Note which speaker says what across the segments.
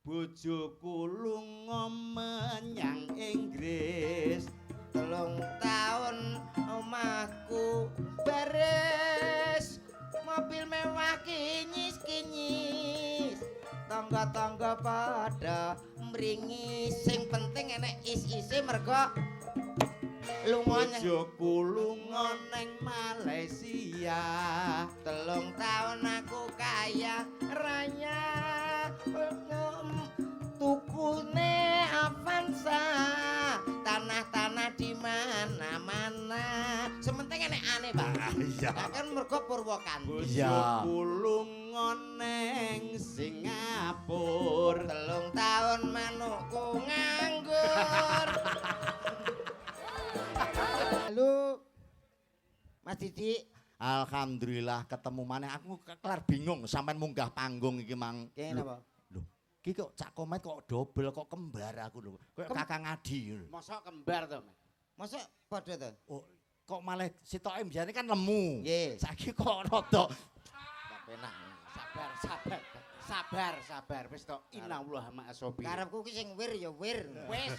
Speaker 1: bojoku lunga menyang Inggris 3 taun omahku baris mobil mewah kinyis-kinyis tangga-tangga pada mringis sing penting enek is-ise mergo bojoku lunga ning Malaysia 3 taun aku kaya raya tukune Avanza tanah-tanah di mana-mana sementing enek aneh Pak
Speaker 2: iya
Speaker 1: kan mergo Purwokanto
Speaker 2: iya
Speaker 1: bojoku lunga ning Singapura 3 taun manukku nganggur. Halo Mas Didi.
Speaker 2: Alhamdulillah ketemu maneh aku kelar bingung sampean munggah panggung iki mang.
Speaker 1: Kene napa?
Speaker 2: Lho, iki kok Cak Komet kok dobel kok kembar aku lho. Kayak Kakang Adi lho.
Speaker 1: Mosok kembar to, Mas? Mosok padha to?
Speaker 2: Oh, kok malah sitoke mbiyane kan lemu.
Speaker 1: Nggih.
Speaker 2: Saiki kok rada
Speaker 1: Penak. Sabar wis to. Inallah ma'asobi. Karepku ki sing wir ya wir. Wis.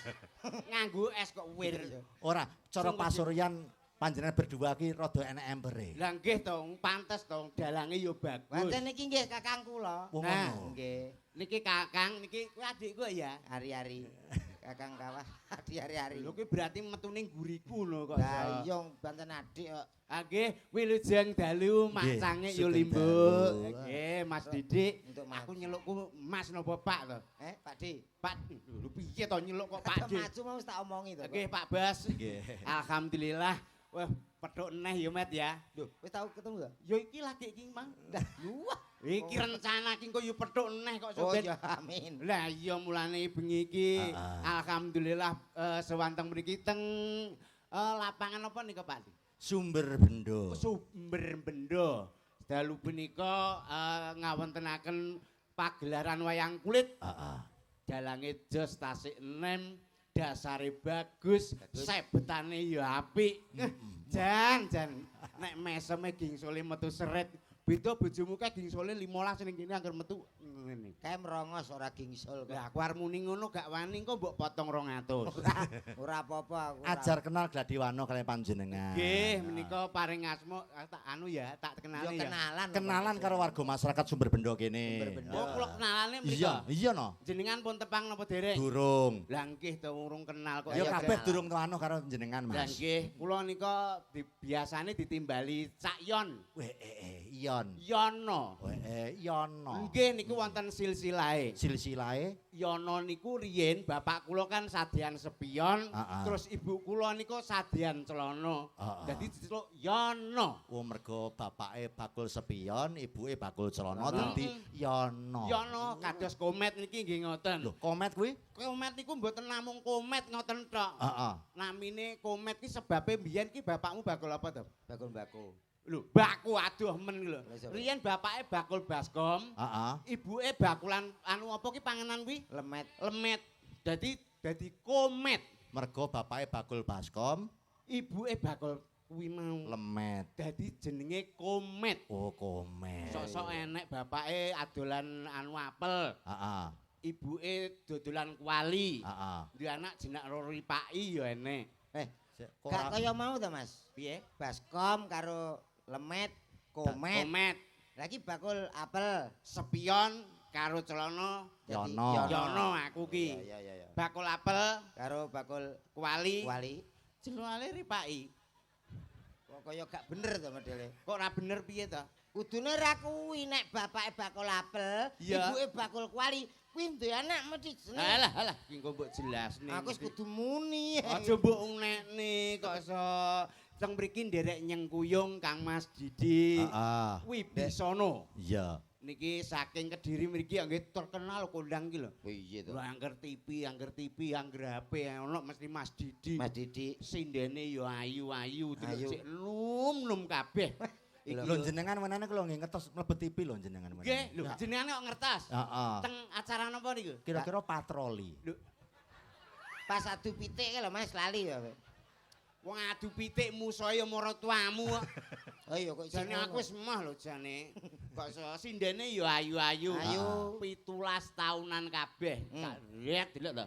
Speaker 1: Nganggo es kok wir.
Speaker 2: ora cara pasuryan panjenengan berdua ki rada enek empere.
Speaker 3: Lah nggih to, pantes to, dalange ya bagus.
Speaker 1: Wonten niki nggih kakang kula.
Speaker 2: Nah,
Speaker 1: nggih.
Speaker 3: Niki kakang, niki kuwi adikku ya.
Speaker 1: Hari-hari. Kakang kawah di hari-hari.
Speaker 3: Lho kuwi berarti metune guriku lho kok.
Speaker 1: Lah iya banten adik kok.
Speaker 3: Ah nggih, wilujeng dalu Mak
Speaker 2: Nggih,
Speaker 3: Cange yo
Speaker 2: sugeng
Speaker 3: limbuk.
Speaker 2: dalu.
Speaker 3: Nggih, Mas Didik.
Speaker 1: Untuk Mas.
Speaker 3: Aku nyelukku Mas napa Pak to?
Speaker 1: Pak Di.
Speaker 3: Pak, lho piye to nyeluk kok Pak Di?
Speaker 1: Maju mau wis tak omongi to.
Speaker 3: Nggih, Pak Bas.
Speaker 2: nggih.
Speaker 3: Alhamdulillah. Wah, pedhok neh ya Met ya.
Speaker 1: Lho, wis tau ketemu ta?
Speaker 3: Yo iki lagi iki Mang.
Speaker 1: Wah.
Speaker 3: Iki rencana iki kok yo pedhok neh kok
Speaker 1: Oh
Speaker 3: sobat.
Speaker 1: ya amin.
Speaker 3: Lah iya mulane bengi iki alhamdulillah sewanteng mriki teng lapangan apa nika Pak?
Speaker 2: Sumber Bendo.
Speaker 3: Sumber Bendo. Dalu punika ngawontenaken pagelaran wayang kulit.
Speaker 2: Heeh.
Speaker 3: Dalange jos tasik enem, dasare bagus, sebetane ya apik. Jan nek meseme gingsole metu seret. Beda bojomu kae gingsole 15 ning kene anggere metu ngene.
Speaker 1: Kae merongos ora gingsul kok.
Speaker 3: Lah aku arep muni ngono gak wani kok mbok potong 200.
Speaker 1: Ora apa-apa aku.
Speaker 2: Ajar kenal Gladiwano kalian panjenengan.
Speaker 3: Nggih, menika paring asma tak anu ya, tak kenali ya.
Speaker 1: kenalan.
Speaker 2: Kenalan karo warga masyarakat Sumber Bendo kene.
Speaker 1: Sumber Bendo.
Speaker 3: Oh, kula kenalane
Speaker 2: Iya,
Speaker 3: mriko.
Speaker 2: iya no.
Speaker 3: Jenengan pun tepang napa dereng?
Speaker 2: Durung.
Speaker 3: Lah nggih to urung kenal kok.
Speaker 2: Ya
Speaker 1: Iya,
Speaker 2: kabeh
Speaker 1: kenalan.
Speaker 2: durung tuano karo jenengan,
Speaker 3: Lah
Speaker 2: Mas.
Speaker 3: nggih, kula nika biasane ditimbali Cak Yon.
Speaker 2: Weh, Ion.
Speaker 3: Yono.
Speaker 2: Weh, Yono.
Speaker 3: Nggih niku wonten silsilahe.
Speaker 2: Silsilahe
Speaker 3: Yono niku riyen bapak kula kan sadyan sepion, terus ibu kula niku sadyan celana. Dadi diceluk Yono.
Speaker 2: oh mergo bapake bakul sepion, ibuke bakul celana dadi Yono.
Speaker 3: Yono kados komet niki nggih ngoten.
Speaker 2: Lho, komet kuwi?
Speaker 3: Komet niku mboten namung komet ngoten tok.
Speaker 2: Heeh.
Speaker 3: Namine komet ki sebabe mbiyen ki bapakmu bakul apa to?
Speaker 1: Bakul mbako.
Speaker 3: Lho, baku aduh men lho.
Speaker 1: Lah, siapa?
Speaker 3: Riyen bapake bakul baskom,
Speaker 2: Heeh.
Speaker 3: ibuke bakulan anu apa ki panganan kuwi?
Speaker 1: Lemet.
Speaker 3: Lemet. Dadi komet.
Speaker 2: Mergo bapake bakul baskom,
Speaker 3: Ibuke bakul kuwi mau.
Speaker 2: lemet.
Speaker 3: Dadi jenenge komet.
Speaker 2: Oh, komet.
Speaker 3: Sok-sok enek bapake adolan anu apel,
Speaker 2: Heeh.
Speaker 3: ibuke dodolan kuali.
Speaker 2: Heeh.
Speaker 3: Duwe anak jenak Rori Paki ya enek.
Speaker 1: Gak kaya mau ta, Mas?
Speaker 3: Piye?
Speaker 1: Baskom karo lemet, komet.
Speaker 3: Komet.
Speaker 1: Lagi bakul apel.
Speaker 3: Sepion karo celana
Speaker 1: Jadi
Speaker 2: Yono.
Speaker 3: Yono aku ki.
Speaker 1: Iya.
Speaker 3: Bakul apel
Speaker 1: Karo bakul
Speaker 3: kuali.
Speaker 1: wali.
Speaker 3: Jenenge Ripaki.
Speaker 1: Kok kaya gak bener to modele.
Speaker 3: Kok ora bener piye to?
Speaker 1: Kudune ra kuwi nek bapake bakul apel,
Speaker 3: Iya.
Speaker 1: ibuke bakul kuali. Kuwi duwe anak mesti jeneng.
Speaker 3: Alah, ki engko mbok jelasne.
Speaker 1: Aku wis kudu muni.
Speaker 3: Aja mbok unekne kok iso teng mriki nderek nyengkuyung Kang Mas Didi.
Speaker 2: Heeh.
Speaker 3: Wibisono.
Speaker 2: Iya.
Speaker 3: Niki saking Kediri mriki nggih terkenal kondang ki lho.
Speaker 1: Piye to?
Speaker 3: Lho angger TV, angger HP ono mesti Mas Didi.
Speaker 1: Mas Didi.
Speaker 3: Sindene ya ayu-ayu,
Speaker 1: Ayu.
Speaker 3: sik num-num kabeh.
Speaker 2: Lho jenengan menane kula nggih ngetos mlebet TV lho jenengan menane.
Speaker 3: Nggih, lho jenengane kok ngertos.
Speaker 2: Heeh.
Speaker 3: Teng acara napa niku?
Speaker 2: Kira-kira patroli.
Speaker 3: Lho,
Speaker 1: Pas adu pitik lho Mas lali ya.
Speaker 3: wong adu pitik musuhe ya marang tuamu kok.
Speaker 1: Oh iya kok
Speaker 3: Jane aku wis emoh lho jane. Kok sindene ya ayu-ayu.
Speaker 1: Ayu.
Speaker 3: 17 tahunan kabeh. Rek delok to.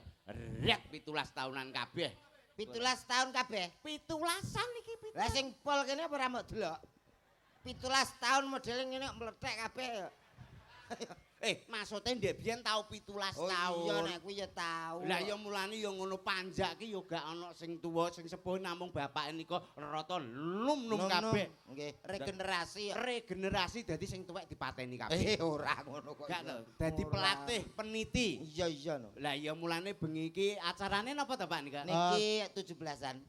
Speaker 3: Rek 17 tahunan kabeh.
Speaker 1: 17 tahun kabeh.
Speaker 3: 17an iki.
Speaker 1: Lah sing pol kene apa ora mbok delok? 17 tahun modele ngene mlethek kabeh ya.
Speaker 3: Maksudnya ndek biyen tau 17
Speaker 1: Oh
Speaker 3: tahun.
Speaker 1: iya nek kuwi ya tau.
Speaker 3: Lah ya mulane ya ngono panjak ki ya gak ana sing tuwa sing sepuh namung bapake nika rata num-num kabeh.
Speaker 1: Nggih, regenerasi ya.
Speaker 3: Regenerasi dadi sing tuwek dipateni kabeh.
Speaker 1: Ora ngono kok.
Speaker 3: Gak to. Dadi pelatih, peniti.
Speaker 1: Iya iya no.
Speaker 3: Lah ya mulane bengi iki acarane napa to Pak nika?
Speaker 1: Niki 17-an.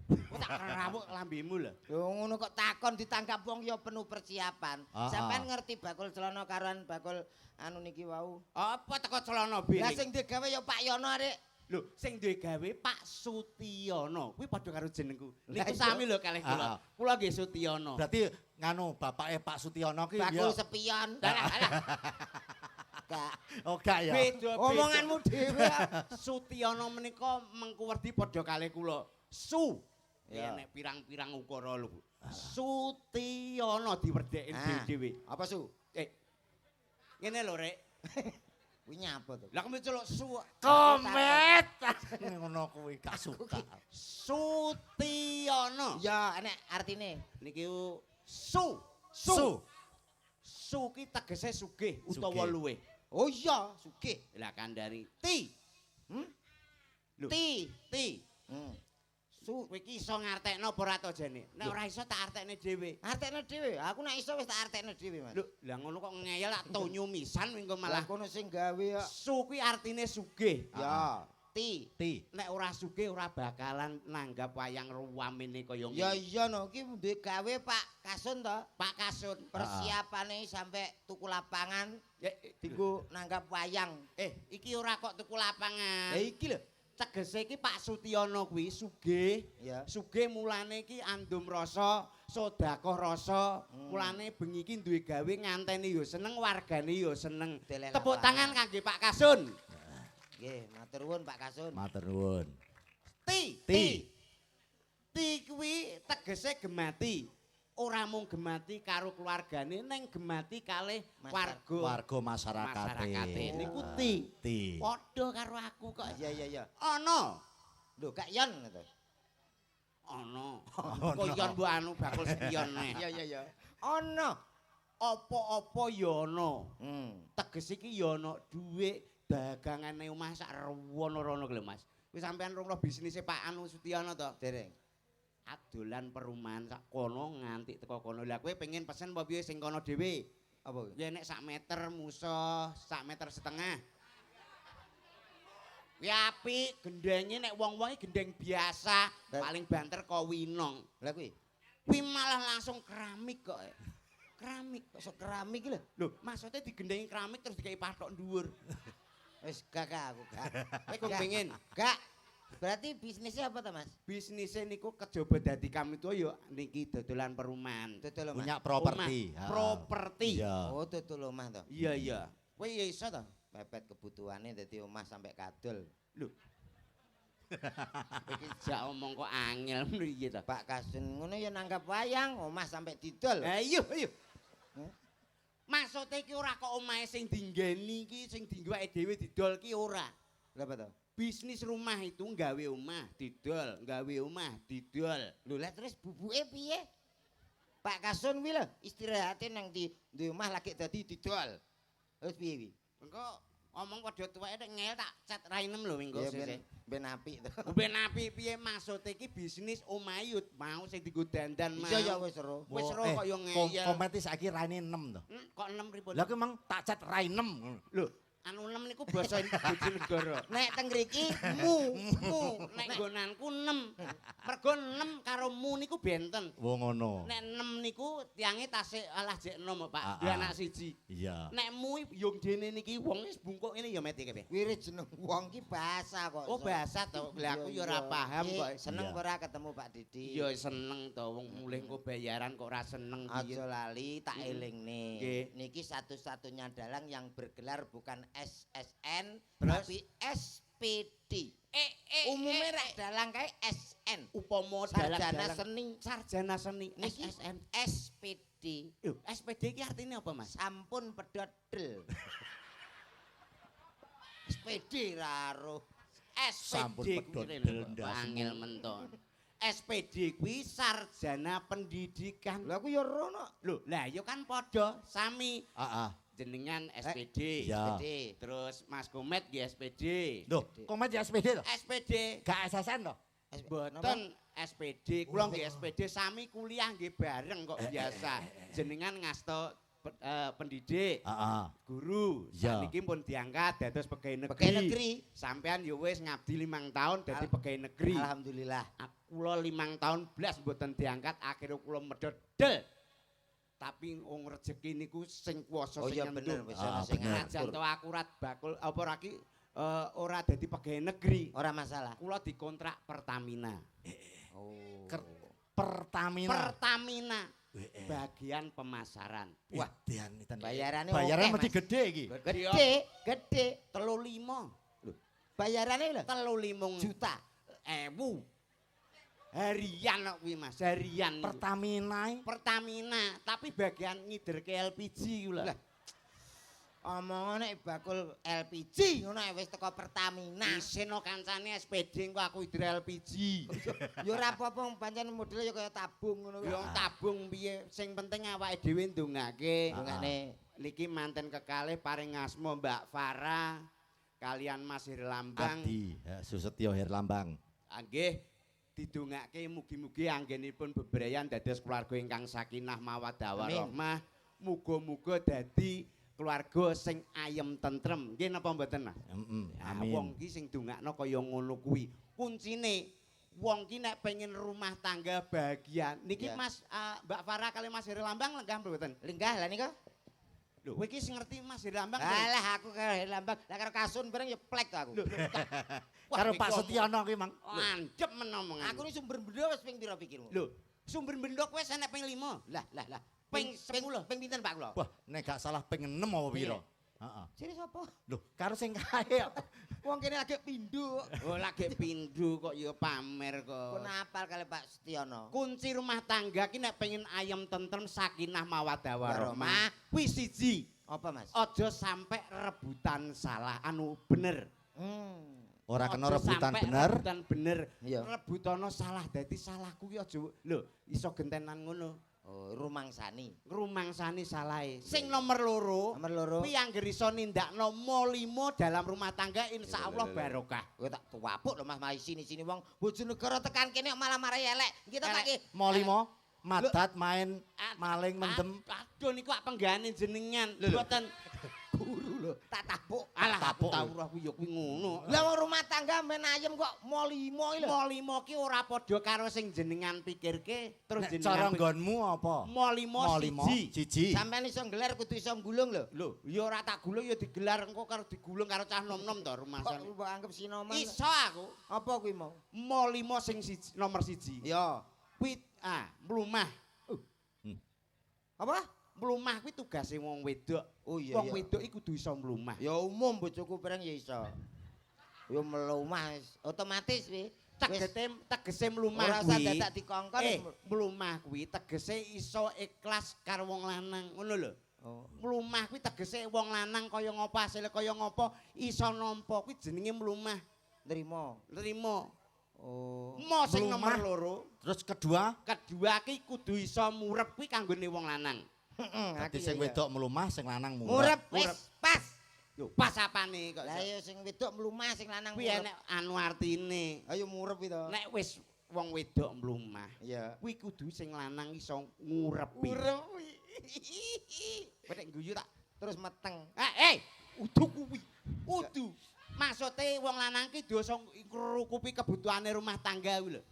Speaker 3: Tak kerawuk lambemu lho.
Speaker 1: Yo ngono kok takon ditangkap wong ya penuh persiapan. Sampeyan ngerti bakul celana karuan bakul anu niki wau.
Speaker 3: Apa teko celana binik?
Speaker 1: Lah sing digawe ya Pak Yono arek.
Speaker 3: Lho, sing duwe gawe Pak Sutiono. Kuwi padha karo jenengku. Niku sami lho kalih kula. Kula nggih Sutiono.
Speaker 2: Berarti nganu bapake Pak Sutiono ki
Speaker 1: bakul sepion. Gak.
Speaker 2: Oh gak ya.
Speaker 1: Omonganmu dhewe.
Speaker 3: Sutiono menika mengku werdi padha kalih kula. Ya nek pirang-pirang ukara lho. Sutiono diwerdheken dhewe-dhewe.
Speaker 1: Apa su?
Speaker 3: Ngene lho Rek.
Speaker 1: Kuwi nyapa to?
Speaker 3: Lah kok celuk su.
Speaker 2: Komet. Ngono kuwi gak suka.
Speaker 3: Sutiono.
Speaker 1: Ya enek artine.
Speaker 3: Niki su. Su ki tegese sugih utawa luwih.
Speaker 1: Oh iya, sugih.
Speaker 3: Lah kandhani ti. Lho. Ti. Su kowe iki iso ngartekno apa ora to jane? Nek ora iso tak artekne dhewe.
Speaker 1: Artekne dhewe. Aku nek iso wis tak artekne dhewe, Mas.
Speaker 3: Lho, lah ngono kok ngeyel tak tonyo misan engko malah
Speaker 1: kono sing gawe ya.
Speaker 3: Su kuwi artine sugih.
Speaker 1: Ya. Ti.
Speaker 3: Nek ora sugih ora bakalan nanggap wayang ruwamene kaya ngene.
Speaker 1: Ya iya no, iki duwe gawe Pak Kasun to.
Speaker 3: Pak Kasun
Speaker 1: Persiapane sampe tuku lapangan dienggo nanggap wayang.
Speaker 3: Iki ora kok tuku lapangan.
Speaker 1: Lah iki lho.
Speaker 3: Tegese iki Pak Sutiono kuwi sugih. Sugih mulane iki andum rasa, sedekah rasa. Mulane bengi iki duwe gawe nganteni ya seneng, wargane ya seneng. Tepuk tangan kangge Pak Kasun.
Speaker 1: Nggih, matur nuwun Pak Kasun.
Speaker 2: Matur nuwun.
Speaker 3: Ti kuwi tegese gemati. Ora mung gemati karo keluargane ning gemati kalih warga
Speaker 2: masyarakate.
Speaker 3: Niku ti. Padha karo aku kok.
Speaker 1: Iya.
Speaker 3: Ana.
Speaker 1: Lho, Kak Yon to.
Speaker 3: Ana. Kok Yon mbok anu bakul spion neh.
Speaker 1: Iya. Ana.
Speaker 3: Apa-apa ya ana. Teges iki ya ana dhuwit dagangane omah sak rewono-rono lho Mas. Kuwi sampean rung bisnise Pak Anu Sutiono to?
Speaker 1: Dereng.
Speaker 3: Adolan perumahan sak kono nganti teko kono. Lah kowe pengen pesen apa piye sing kono dhewe?
Speaker 1: Apa?
Speaker 3: Ya nek sak meter musuh, sak meter setengah. Kuwi apik, gendenge nek wong-wong iki gendeng biasa, paling banter kok winong.
Speaker 1: Lah kuwi.
Speaker 3: Kuwi malah langsung keramik kok. Keramik
Speaker 1: kok keramik iki lho.
Speaker 3: Lho, maksudnya digendengi keramik terus dikai patok dhuwur.
Speaker 1: Wis gak aku gak.
Speaker 3: Kowe kok pengen?
Speaker 1: Gak. Berarti bisnisnya apa to, Mas?
Speaker 3: Bisnisnya niku kejaba dadi kami tuwa ya niki dodolan perumahan.
Speaker 1: Dodol omah.
Speaker 2: Punya properti.
Speaker 3: Properti.
Speaker 1: Oh, dodol omah to.
Speaker 3: Iya. Kowe ya iso to?
Speaker 1: Pepet kebutuhane dadi omah sampai kadol.
Speaker 3: Lho. Iki jak omong kok angel piye to?
Speaker 1: Pak Kasun ngono ya nanggap wayang omah sampai didol.
Speaker 3: Ayo. Maksudnya iki ora kok omahe sing dinggeni iki sing digawe dhewe didol ki ora.
Speaker 1: Lha apa to?
Speaker 3: Bisnis rumah itu nggawe omah didol, nggawe omah didol.
Speaker 1: Lho lah terus bubuke piye? Pak Kasun kuwi lho istirahate nang di omah lagi dadi didol. Terus piye kuwi?
Speaker 3: Engko omong padha tuweke nek ngel tak cat rainem lho minggu sesuk.
Speaker 1: Ben apik to.
Speaker 3: Ben apik piye maksude iki bisnis omayut mau sing dienggo dandan mau.
Speaker 1: Iya ya wis ero.
Speaker 3: Wis ero kok yo ngeyel.
Speaker 2: Kometi saiki raine 6 to.
Speaker 3: Kok 6 pripun?
Speaker 2: Lah kuwi mang tak cat rainem.
Speaker 3: Lho, anu 6 niku basa Bojonegoro.
Speaker 1: Nek teng mriki
Speaker 3: mu. Nek nggonanku 6. Mergo 6 karo mu niku benten.
Speaker 2: Wo ngono.
Speaker 3: Nek 6 niku tiange tasik alah jek enom Pak. Duwe anak siji.
Speaker 2: Iya.
Speaker 3: Nek mu yung dene niki wong wis bungkuk ngene ya meti kepe.
Speaker 1: Kuwi jeneng wong ki bahasa kok.
Speaker 3: Oh bahasa to. Lah aku ya ora paham kok.
Speaker 1: Seneng ora ketemu Pak Didi.
Speaker 3: Ya seneng to wong mulih engko bayaran kok ora seneng piye.
Speaker 1: Aja lali tak elingne. Niki satu-satunya dalang yang bergelar bukan SSN tapi SPD. Umumnya rak dalang kae SN.
Speaker 3: Upama
Speaker 1: Sarjana seni.
Speaker 3: Sarjana seni
Speaker 1: Niki
Speaker 3: SSN.
Speaker 1: SPD.
Speaker 3: Lho, SPD iki artine apa, Mas?
Speaker 1: Sampun pedodel. SPD raro.
Speaker 2: Sampun
Speaker 3: SPD
Speaker 2: pedodel ndas.
Speaker 3: angel menton. SPD kuwi sarjana pendidikan.
Speaker 1: Lah aku ya rono.
Speaker 3: Lho, lah ya kan padha sami.
Speaker 2: Heeh.
Speaker 3: Jenengan SPD.
Speaker 2: Ya.
Speaker 1: SPD.
Speaker 3: Terus Mas Komet nggih SPD.
Speaker 2: Loh, komet ya SPD lho.
Speaker 3: SPD.
Speaker 2: Gak SSN lho.
Speaker 3: Boten SPD, kula nggih SPD sami kuliah nggih bareng kok biasa. Jenengan ngasta pendidik,
Speaker 2: Heeh.
Speaker 3: guru.
Speaker 2: Ya.
Speaker 3: Saniki pun diangkat dados pegawai negeri.
Speaker 1: Pegawai negeri.
Speaker 3: Sampean ya wis ngabdi 5 tahun dadi pegawai negeri.
Speaker 1: Alhamdulillah.
Speaker 3: Kula 5 tahun blas mboten diangkat, akhirnya kula medodel. Tapi wong rezeki niku sing kuwasa
Speaker 1: Oh
Speaker 3: sing
Speaker 1: iya bener
Speaker 3: nyentuh.
Speaker 1: wis ana sing
Speaker 2: bener.
Speaker 3: Jan
Speaker 1: ngatur.
Speaker 3: to akurat bakul apa ora ki ora dadi pegawai negeri.
Speaker 1: Ora masalah.
Speaker 3: Kula dikontrak Pertamina.
Speaker 1: Oh.
Speaker 2: Pertamina.
Speaker 3: Pertamina bagian pemasaran.
Speaker 2: Wah, dianitan.
Speaker 1: Bayarannya
Speaker 2: Bayaran
Speaker 1: oke,
Speaker 2: mesti
Speaker 1: Mas.
Speaker 2: gede iki.
Speaker 1: Gede.
Speaker 3: 35
Speaker 1: Bayarannya lho
Speaker 3: 35
Speaker 1: juta.
Speaker 3: ewu. Harian kok kuwi Mas, harian.
Speaker 2: Pertamina.
Speaker 3: Pertamina, tapi bagian ngiderke LPG ku lho.
Speaker 1: Lah. Omongane bakul LPG ngono ae wis teko Pertamina.
Speaker 3: Isin no kancane SPD engko aku hidro LPG.
Speaker 1: Ya ora apa-apa pancen modele ya kaya tabung ngono kuwi.
Speaker 3: Yo tabung piye, sing penting awake dhewe ndongake.
Speaker 1: Dongane.
Speaker 3: Niki manten kekalih paring asma Mbak Farah kalian Mas Herlambang.
Speaker 2: Adi, Susetyo Herlambang.
Speaker 3: Nggih didongake mugi-mugi anggenipun bebrayan dados keluarga ingkang sakinah mawaddah warahmah. Muga-muga dadi keluarga sing ayem tentrem. Nggih napa mboten, Mas?
Speaker 2: Amin.
Speaker 3: Wong ki sing dongakno kaya ngono kuwi. Kuncine wong ki nek pengen rumah tangga bahagia. Niki
Speaker 1: Ya.
Speaker 3: Mas Mbak Farah kali Mas Herlambang lenggah mboten?
Speaker 1: Lenggah lah nika.
Speaker 3: Lho, kowe iki sing ngerti Mas Herlambang.
Speaker 1: Alah aku karo Lambang, lah karo Kasun bareng ya plek to aku.
Speaker 2: Karo Pak Setiono ki, Mang.
Speaker 3: Andep men omongan.
Speaker 1: Aku ni sumber benda wis ping pira pikirmu?
Speaker 3: Lho, sumber bendok wis enek ping 5.
Speaker 1: Lah.
Speaker 3: Ping 10.
Speaker 1: Ping pinten Pak kula?
Speaker 2: Wah, nek gak salah ping 6 apa pira? Heeh.
Speaker 1: Sini sapa?
Speaker 2: Loh, karo sing kae.
Speaker 1: Wong kene lagi pindho.
Speaker 3: Oh, lagi pindu kok ya pamer kok.
Speaker 1: Kon apal kali Pak Setiono.
Speaker 3: Kunci rumah tangga ki nek pengen ayem tentrem sakinah mawaddah warahmah.
Speaker 1: Warahmah.
Speaker 3: Kuwi siji,
Speaker 1: Apa Mas?
Speaker 3: aja sampai rebutan salah anu bener.
Speaker 2: Ora kena
Speaker 3: Aja
Speaker 2: rebutan
Speaker 3: sampe
Speaker 2: bener.
Speaker 3: Rebutan bener.
Speaker 1: Iya.
Speaker 3: Rebutana salah dadi salahku ki aja lho iso gentenan ngono.
Speaker 1: Oh, rumangsani.
Speaker 3: Ngrumangsani salahe. Sing nomor loro,
Speaker 1: Nomor loro.
Speaker 3: kuwi anggere iso nindakno molimo dalam rumah tangga insyaallah barokah.
Speaker 1: Kowe tak tuwapuk lho Mas mai sini-sini wong bojonegoro tekan kene kok malah marai elek. Kita tak ki.
Speaker 2: Mau limo, madat main maling mendem.
Speaker 3: Aduh niku ak penggane jenengan. Mboten
Speaker 1: Guru lho, tak tapuk.
Speaker 3: alah
Speaker 2: Tapuk.
Speaker 3: aku tau roh kuwi ya kuwi ngono.
Speaker 1: Lah wong rumah tangga men ayem kok molimo iki lho.
Speaker 3: Molimo ki ora padha karo sing jenengan pikirke terus
Speaker 2: Nek cara
Speaker 3: jenengan
Speaker 2: nggonmu apa?
Speaker 3: molimo
Speaker 2: Molimo siji.
Speaker 1: Sampeyan iso nggelar kudu iso gulung lho.
Speaker 3: Lho, ya ora tak gulung ya digelar engko karo digulung karo cah nom-nom to rumah
Speaker 1: Kok
Speaker 3: sana.
Speaker 1: mbok anggap sinoman.
Speaker 3: Iso aku.
Speaker 1: Apa kuwi mau?
Speaker 3: Molimo sing siji, nomor siji.
Speaker 1: Ya.
Speaker 3: Kuwi mlumah.
Speaker 1: Apa?
Speaker 3: Mlumah kuwi tugase wong wedok.
Speaker 1: Oh iya.
Speaker 3: Wong wedok iku kudu iso mlumah.
Speaker 1: Ya umum bojoku pereng ya iso. Ya melumah otomatis wi.
Speaker 3: Tegese mlumah
Speaker 1: Ora usah
Speaker 3: kuwi.
Speaker 1: dadak dikongkon.
Speaker 3: Mlumah kuwi tegese iso ikhlas karo wong lanang, ngono lho.
Speaker 1: Oh.
Speaker 3: Mlumah kuwi tegese wong lanang kaya ngapa asile kaya ngapa iso nampa kuwi jenenge mlumah.
Speaker 1: Nrimo.
Speaker 3: Nrimo.
Speaker 1: Oh.
Speaker 3: Mo sing nomor
Speaker 2: Mlumah.
Speaker 3: loro.
Speaker 2: Terus kedua,
Speaker 3: Kedua ki kudu iso murep kuwi kanggone wong lanang.
Speaker 2: dadi sing wedok melumah, sing lanang
Speaker 1: murep
Speaker 2: murep.
Speaker 1: wis pas.
Speaker 3: Lho, pas apane kok.
Speaker 1: Lah ya sing wedok mlumah sing lanang
Speaker 3: Kuwi
Speaker 1: murep.
Speaker 3: enek anu artine.
Speaker 1: Ayo murep itu.
Speaker 3: Nek wis wong wedok mlumah,
Speaker 1: Iya.
Speaker 3: kuwi kudu sing lanang iso ngurepi.
Speaker 1: Murep.
Speaker 3: Kowe nek guyu tak
Speaker 1: Terus meteng.
Speaker 3: udu kuwi. Udu. Maksude wong lanang ki dosa ngrukupi kebutuhane rumah tangga kuwi lho.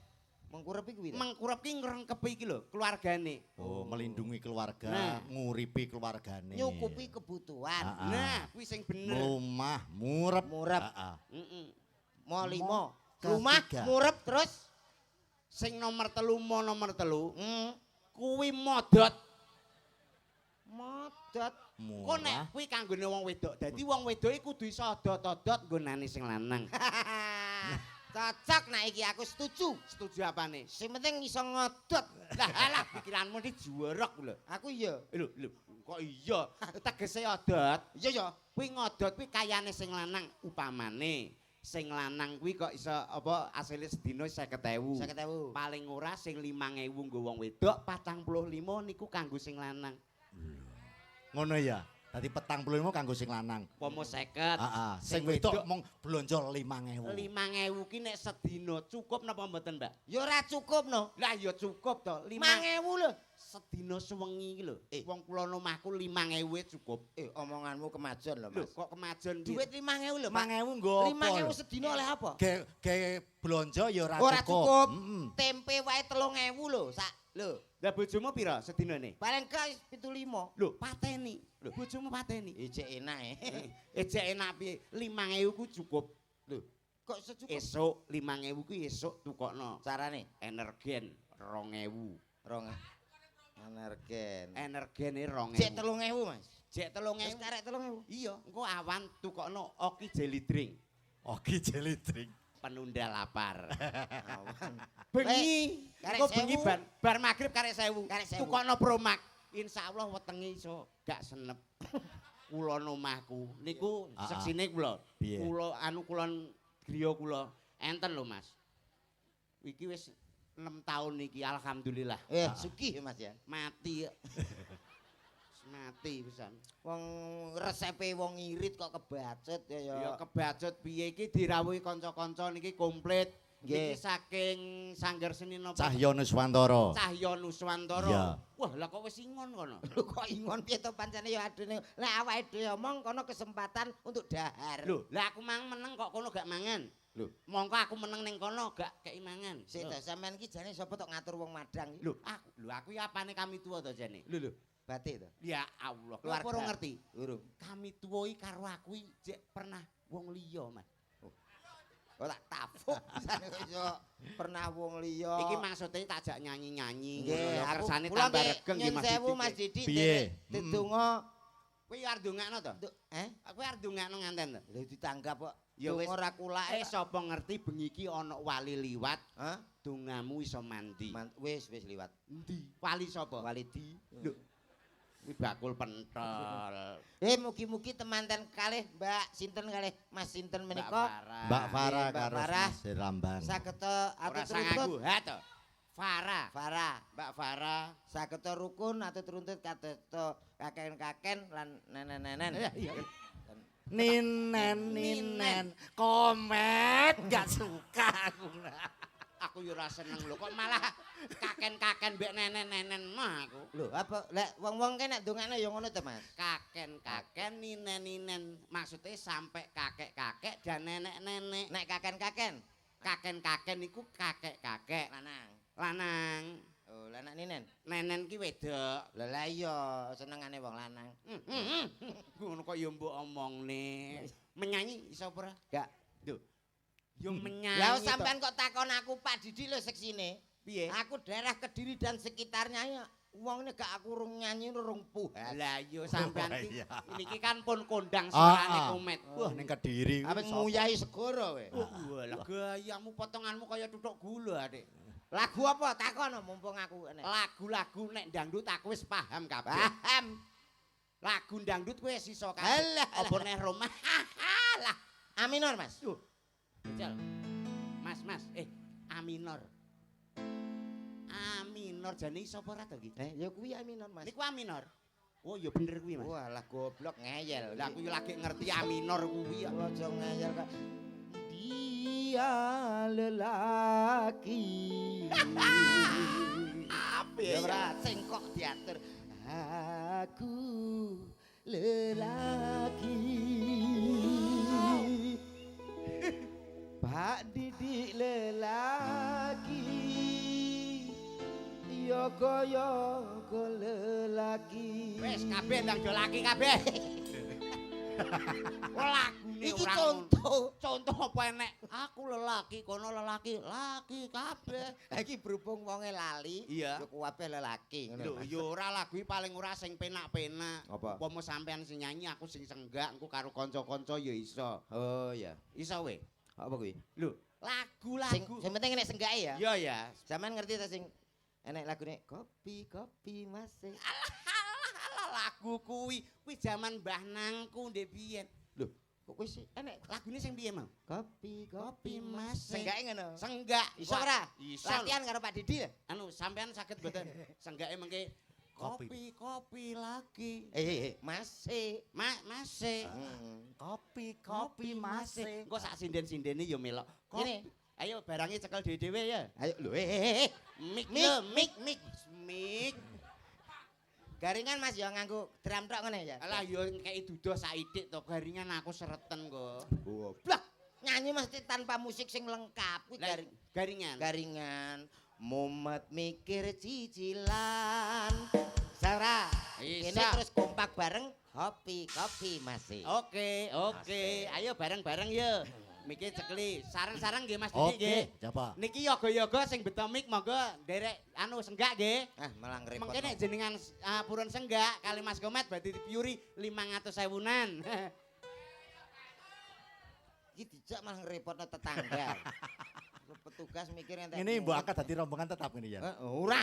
Speaker 1: Mengkurep kuwi.
Speaker 3: Mengkurep ki ngrengkepi iki lho keluargane.
Speaker 2: Oh, melindungi keluarga,
Speaker 3: Nah.
Speaker 2: nguripi keluargane.
Speaker 1: Nyukupi kebutuhan.
Speaker 2: Ah.
Speaker 3: Nah, kuwi sing bener.
Speaker 2: Melumah, murep.
Speaker 1: Murep.
Speaker 2: Heeh.
Speaker 3: Heeh.
Speaker 1: Mo limo.
Speaker 2: Ketiga.
Speaker 1: Rumah murep terus.
Speaker 3: Sing nomor telu
Speaker 1: Hmm.
Speaker 3: kuwi modot.
Speaker 1: Modot.
Speaker 3: Kok nek
Speaker 2: Murah.
Speaker 3: kuwi kanggone wong wedok. Dadi wong wedok iku kudu iso odot-odot nggonane sing lanang.
Speaker 1: Cocok nah iki aku setuju.
Speaker 3: Setuju apane?
Speaker 1: Sing penting iso ngodot.
Speaker 3: Lah alah pikiranmu iki juwerek lho.
Speaker 1: Aku iya.
Speaker 3: Lho, kok iya? Tegese odot.
Speaker 1: Iya ya.
Speaker 3: Kuwi ngodot kuwi kayane sing lanang upamane. Sing lanang kuwi kok iso apa asile sedina 50.000.
Speaker 1: 50.000.
Speaker 3: Paling ora sing 5.000 nggo wong wedok, 45 niku kanggo sing lanang.
Speaker 2: Ngono ya. Dadi 45 kanggo sing lanang.
Speaker 3: Pomo 50.
Speaker 2: Heeh, sing wedok mung blonjo 5.000.
Speaker 3: 5.000 ki nek sedina cukup napa mboten, Mbak?
Speaker 1: Ya ora cukup no.
Speaker 3: Lah ya cukup to.
Speaker 1: 5.000 lho.
Speaker 3: Sedina sewengi iki lho. Wong kula omahku 5.000 cukup.
Speaker 1: Omonganmu kemajon lho,
Speaker 3: Lho,
Speaker 1: Mas.
Speaker 3: kok kemajon
Speaker 1: Duit 5.000 lho, Pak.
Speaker 2: 5.000 nggo apa?
Speaker 1: 5.000 sedina oleh apa?
Speaker 2: Ge blonjo ya ora
Speaker 1: Ora cukup.
Speaker 2: Heeh.
Speaker 1: Tempe wae 3.000 lho, sak. Lho,
Speaker 3: Lah bojomu pira sedinane?
Speaker 1: paling gak 75.
Speaker 3: Lho, pateni. Lho, bojomu pateni.
Speaker 1: Ijek enak
Speaker 3: Ejek enak piye? 5.000 ku cukup. Lho,
Speaker 1: Kok secukup?
Speaker 3: esuk 5.000 ku esuk tukokno.
Speaker 1: Carane
Speaker 3: Energen 2.000.
Speaker 1: rong energen.
Speaker 3: Energene 2.000.
Speaker 1: Jek 3.000, Mas.
Speaker 3: Jek
Speaker 1: Wis
Speaker 3: 3.000.
Speaker 1: karek 3.000.
Speaker 3: Iya, engko awan tukokno Oki Jelly Drink.
Speaker 2: Oke jelly drink.
Speaker 3: Penunda lapar.
Speaker 1: Awan.
Speaker 3: Bengi,
Speaker 1: karek
Speaker 3: engko bengi
Speaker 1: 1.000.
Speaker 3: bar magrib karek 1.000.
Speaker 1: Karek 1.000.
Speaker 3: Tukokno Promak. Insyaallah wetenge iso gak senep. Kula omahku niku seksine kula.
Speaker 2: Piye?
Speaker 3: Kula kulon griya kula enten lho Mas. Iki wis 6 tahun iki alhamdulillah.
Speaker 1: Sugih Mas ya.
Speaker 3: Mati. Mati pisan.
Speaker 1: Wong resepe wong irit kok kebacut
Speaker 3: Ya kebacut piye iki dirawuhi kanca-kanca niki komplit. Niki
Speaker 1: Nggih.
Speaker 3: saking Sanggar Seni napa?
Speaker 2: Cahya Nuswantara.
Speaker 3: Cahya Nuswantara.
Speaker 2: Iya.
Speaker 3: Wah, lah kok wis ingon kono.
Speaker 1: Lho kok ingon piye to pancene ya adene. Lek awake dhewe omong kono kesempatan untuk dahar.
Speaker 3: Lho, lah aku mang meneng kok kono gak mangan. Lho, mongko aku meneng ning kono gak kei mangan.
Speaker 1: Sik to sampean iki jane sapa tok ngatur wong Madang iki?
Speaker 3: Lho, aku ya apane kami tuwa to jane. Lho,
Speaker 1: Batik to.
Speaker 3: ya Allah,
Speaker 1: Keluarga.
Speaker 3: keluarga ora ngerti.
Speaker 1: Urung.
Speaker 3: Kami tuwa iki karo aku iki jek pernah wong liya, Mas.
Speaker 1: Oh tak tapuk pisane kok iso pernah wong liya.
Speaker 3: Iki maksudnya tak jak nyanyi-nyanyi.
Speaker 1: Nggih, aku
Speaker 3: kersane
Speaker 1: kula
Speaker 3: tambah
Speaker 1: nggih
Speaker 3: regeng nggih
Speaker 1: nyun
Speaker 3: Mas
Speaker 1: sewu
Speaker 3: Didik.
Speaker 1: Mas Didik.
Speaker 2: Piye?
Speaker 1: Dedonga
Speaker 3: Kuwi arep ndongakno to? Aku arep ndongakno nganten to.
Speaker 1: lho ditanggap kok.
Speaker 3: Ya wis
Speaker 1: Donga ora kulake.
Speaker 3: sapa ngerti bengi iki ana wali liwat,
Speaker 1: Hah?
Speaker 3: dongamu iso mandi.
Speaker 1: Wis liwat.
Speaker 3: Endi? Wali sapa?
Speaker 1: Walidi.
Speaker 3: Lho. Kuwi bakul pentol.
Speaker 1: Mugi-mugi temanten kalih Mbak sinten kalih Mas sinten menika
Speaker 2: Mbak Farah
Speaker 1: Mbak
Speaker 2: karo
Speaker 1: Farah.
Speaker 2: Mas Ramban.
Speaker 1: saged
Speaker 3: Ora
Speaker 1: atut
Speaker 3: sangaku,
Speaker 1: runtut.
Speaker 3: ha to. Farah,
Speaker 1: Farah
Speaker 3: Mbak Farah.
Speaker 1: saged rukun atut runtut kadosta kaken-kaken lan nenen-nenen.
Speaker 3: Iya.
Speaker 2: Ninen komet gak suka aku.
Speaker 3: Aku yo ora seneng lho kok malah kaken-kaken mbek nenen-nenen mah aku.
Speaker 1: Lho apa lek wong-wong ki nek ndongakno ya ngono to Mas.
Speaker 3: Kaken-kaken ninen-ninen maksudnya sampai kakek-kakek dan nenek-nenek.
Speaker 1: Nek kaken-kaken
Speaker 3: Kaken-kaken iku kakek-kakek lanang.
Speaker 1: Oh, lanang ninen.
Speaker 3: Nenen ki wedok.
Speaker 1: Lah iya senengane wong lanang.
Speaker 3: Ngono kok ya mbok omongne. Menyanyi iso ora?
Speaker 1: Gak.
Speaker 3: Lho. Yo menyanyi.
Speaker 1: Lah
Speaker 3: to.
Speaker 1: sampean kok takon aku Pak Didi lho seksine.
Speaker 3: Piye?
Speaker 1: Aku daerah Kediri dan sekitarnya ya. Wong nek gak aku urung nyanyi urung puas.
Speaker 3: Lah yo sampean
Speaker 2: Oh,
Speaker 3: iki
Speaker 2: iya.
Speaker 3: niki kan pun kondang suarane komet.
Speaker 2: Wah ning Kediri
Speaker 1: Apa
Speaker 2: kuwi sapa?
Speaker 1: nguyahi segoro kowe.
Speaker 3: Walah gayamu potonganmu kaya tutuk gula, Dik.
Speaker 1: Lagu apa takon mumpung aku enek.
Speaker 3: Lagu-lagu nek dangdut aku wis paham kabeh.
Speaker 1: Paham.
Speaker 3: Lagu dangdut kowe wis iso kabeh.
Speaker 1: Alah,
Speaker 3: Apa neh Roma? Lah,
Speaker 1: A minor Mas.
Speaker 3: Jal. Mas, A minor. A minor jane iso apa ora to iki?
Speaker 1: Ya kuwi A minor Mas.
Speaker 3: Niku A minor. Oh ya bener kuwi, Mas.
Speaker 1: Wah, lah goblok ngeyel.
Speaker 3: Lah aku yo lagi ngerti A minor kuwi ya.
Speaker 1: Kula aja ngeyel kok. Dia lelaki.
Speaker 3: Apa
Speaker 1: Ya ora sengkok diatur. Aku lelaki. Pak Didik lelaki. Yoga-yoga lelaki.
Speaker 3: Wis kabeh ndang do laki kabeh. Oh lagune asline
Speaker 1: Iki
Speaker 3: ora
Speaker 1: contoh.
Speaker 3: Contoh apa enek? Aku lelaki, kono lelaki, laki kabeh.
Speaker 1: Iki berhubung wonge lali,
Speaker 3: Iya.
Speaker 1: yo kuwabe lelaki ngono.
Speaker 3: Lho,
Speaker 1: Mas.
Speaker 3: yo ora lagu iki paling ora sing penak-penak.
Speaker 1: Apa?
Speaker 3: Umpama sampean sing nyanyi, aku sing senggak, engko karo kanca-kanca ya iso.
Speaker 1: Oh ya.
Speaker 3: Iso we.
Speaker 1: Apa kuwi?
Speaker 3: Lho,
Speaker 1: Sing
Speaker 3: lagu-lagu.
Speaker 1: penting nek senggake ya.
Speaker 3: Iya ya.
Speaker 1: Sampean ngerti ta sing enek lagune kopi masih.
Speaker 3: Alah lagu kuwi zaman Mbah Nangku ndek biyen.
Speaker 1: Lho, kok wis enek
Speaker 3: Lagune sing piye mau?
Speaker 1: kopi
Speaker 3: Mas.
Speaker 1: Senggake ngono.
Speaker 3: Senggak.
Speaker 1: Iso ora?
Speaker 3: Iso.
Speaker 1: Latihan karo Pak Didi ya?
Speaker 3: Anu sampean saged mboten senggake mengke
Speaker 2: Kopi.
Speaker 3: kopi lagi.
Speaker 1: Masih.
Speaker 3: Masih.
Speaker 2: Kopi masih.
Speaker 3: Engko sak sinden-sindene ya melok.
Speaker 1: Ini.
Speaker 3: Ayo barangnya cekel dhewe ya.
Speaker 1: Ayo lho
Speaker 3: Mik
Speaker 1: Mik,
Speaker 3: lho, mik.
Speaker 1: Garingan Mas ya nganggo drum tok ngene ya.
Speaker 3: Alah yo kei duduh saidik to garingan aku sereten kok.
Speaker 1: Goblok. Nyanyi mesti tanpa musik sing lengkap kuwi
Speaker 3: Lah, garingan.
Speaker 1: garingan. Mumet mikir cicilan. Sara.
Speaker 3: Iso.
Speaker 1: Ini terus kompak bareng kopi masih.
Speaker 3: Oke. Ayo bareng-bareng yo. Miki cekli. Sareng-sareng nggih Mas Didi nggih.
Speaker 2: Oke, coba.
Speaker 3: Niki yoga-yoga sing beto mik monggo nderek anu senggak nggih.
Speaker 1: Malah repot.
Speaker 3: Mengke nek jenengan purun senggak kali Mas Komet berarti dipiuri 500.000-an.
Speaker 1: Iki dijak malah ngrepotno tetangga. Petugas mikir entek.
Speaker 2: Ini mbok angkat dadi rombongan tetap ini ya.
Speaker 1: Ora.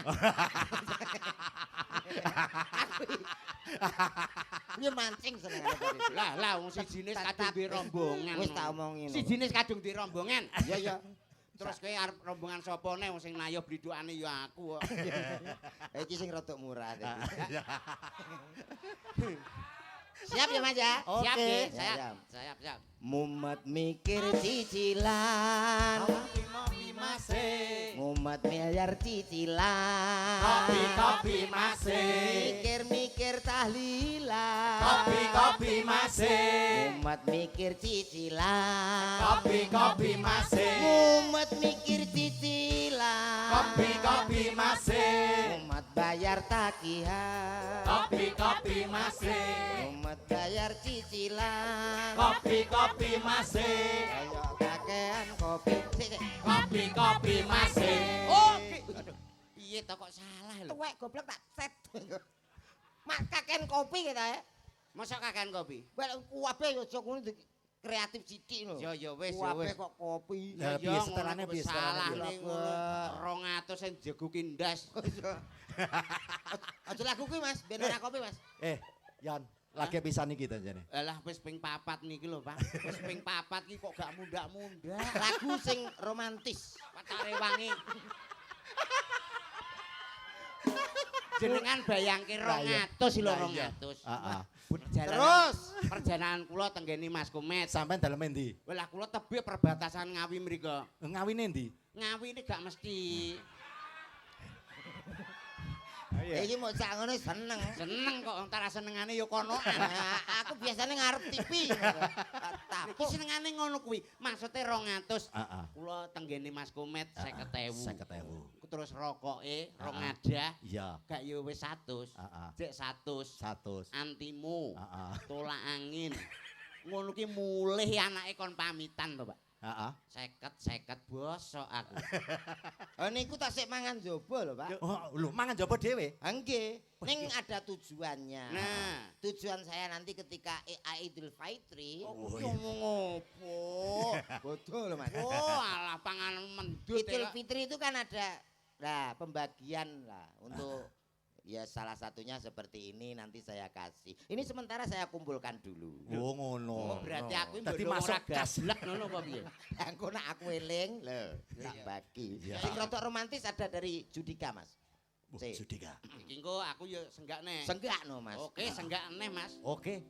Speaker 1: Dia mancing senengane tadi.
Speaker 3: Lah wong sijine kadung di rombongan.
Speaker 1: Wis tak omongin.
Speaker 3: Sijine kadung di rombongan.
Speaker 1: Iya ya.
Speaker 3: Terus kowe arep rombongan sapa ne wong sing nayo blidukane ya aku kok.
Speaker 1: Iki sing rada murah tadi. Siap ya Mas ya?
Speaker 2: Oke.
Speaker 3: Siap nggih,
Speaker 1: Ya,
Speaker 3: siap.
Speaker 1: Mumet mikir cicilan.
Speaker 3: Kopi masih.
Speaker 1: Mumet miliar cicilan.
Speaker 3: Kopi masih.
Speaker 1: Mikir tahlilan.
Speaker 3: Kopi masih.
Speaker 1: Mumet mikir cicilan.
Speaker 3: Kopi masih.
Speaker 1: Mumet mikir cicilan.
Speaker 3: Kopi masih.
Speaker 1: Mumet bayar tagihan.
Speaker 3: Kopi masih.
Speaker 1: Mumet bayar cicilan.
Speaker 3: Kopi masih.
Speaker 1: Ayo kakean kopi. Sik.
Speaker 3: Kopi masih. Oke. Aduh, piye to kok salah lho.
Speaker 1: Tuwek goblok tak set. Mak kakean kopi kita ya.
Speaker 3: Masa kakean kopi?
Speaker 1: Well, kuwabe yo aja ngono kreatif sithik lho.
Speaker 3: Ya wis.
Speaker 1: Kuwabe kok kopi.
Speaker 2: Ya, piye setelahnya, piye
Speaker 3: salah
Speaker 2: setelahnya?
Speaker 3: ning ngono. 200 sing jeguki ndas.
Speaker 1: Aja lagu kuwi Mas, ben ora kopi Mas.
Speaker 2: Yan, lagi pisan iki ta jane.
Speaker 3: Alah wis ping 4 niki lho, Pak. Wis ping 4 iki kok gak mundak-mundak.
Speaker 1: Lagu sing romantis.
Speaker 3: Pacare wangi. Jenengan bayangke 200 lho 200.
Speaker 2: Heeh.
Speaker 3: Perjalanan kula tenggene Mas Komet.
Speaker 2: Sampeyan dalem endi?
Speaker 3: Lah kula tebih perbatasan Ngawi mriku.
Speaker 2: Ngawine endi?
Speaker 3: Ngawi ini gak mesti.
Speaker 1: Iki mau sak ngono seneng.
Speaker 3: Seneng kok antara senengane ya konoan.
Speaker 1: Aku biasanya ngarep TV.
Speaker 3: Iki senengane ngono kuwi. Maksude 200.
Speaker 2: Heeh.
Speaker 3: Kula tenggene Mas Komet 50.000.
Speaker 2: 50.000.
Speaker 3: Terus rokoke 2 ngadah.
Speaker 2: Iya.
Speaker 3: Gak ya wis 100.
Speaker 2: Heeh.
Speaker 3: Cek 100.
Speaker 2: 100.
Speaker 3: Antimu.
Speaker 2: Heeh.
Speaker 3: Tolak angin. Ngono ki mulih anake kon pamitan to, Pak.
Speaker 2: Heeh.
Speaker 3: 50 bosok aku.
Speaker 1: Niku tak sik mangan jaba lho, Pak.
Speaker 2: Oh, lho mangan jaba dhewe.
Speaker 1: Nggih, ning ada tujuannya.
Speaker 3: Nah,
Speaker 1: Tujuan saya nanti ketika Idul Fitri.
Speaker 3: yo ngopo?
Speaker 1: Bodoh lho, Mas.
Speaker 3: Oh, alah panganan mendut.
Speaker 1: Idul Fitri itu kan ada pembagian lah untuk ya salah satunya seperti ini nanti saya kasih. Ini sementara saya kumpulkan dulu.
Speaker 2: Oh ngono.
Speaker 3: Oh, berarti aku
Speaker 2: Dadi
Speaker 3: mbok
Speaker 2: masuk
Speaker 3: ora gablek ngono apa piye?
Speaker 1: Engko nak aku eling lho, tak bagi.
Speaker 2: Iya.
Speaker 1: Sing rada romantis ada dari Judika, Mas. Sik.
Speaker 2: Judika.
Speaker 3: Iki engko aku ya senggak neh.
Speaker 1: Senggak no, Mas.
Speaker 3: Oke, senggak neh, Mas.
Speaker 2: Oke.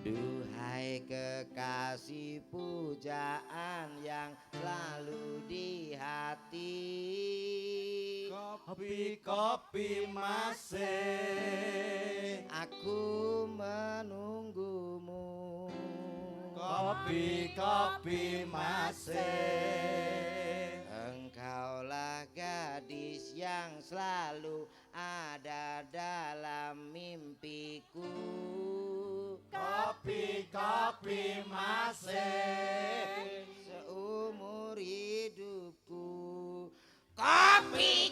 Speaker 1: Duhai kekasih pujaan yang selalu di hati.
Speaker 2: Kopi masih.
Speaker 1: Aku menunggumu.
Speaker 2: Kopi masih.
Speaker 1: Engkaulah gadis yang selalu ada dalam mimpiku.
Speaker 2: kopi masih
Speaker 1: seumur hidupku. Kopi.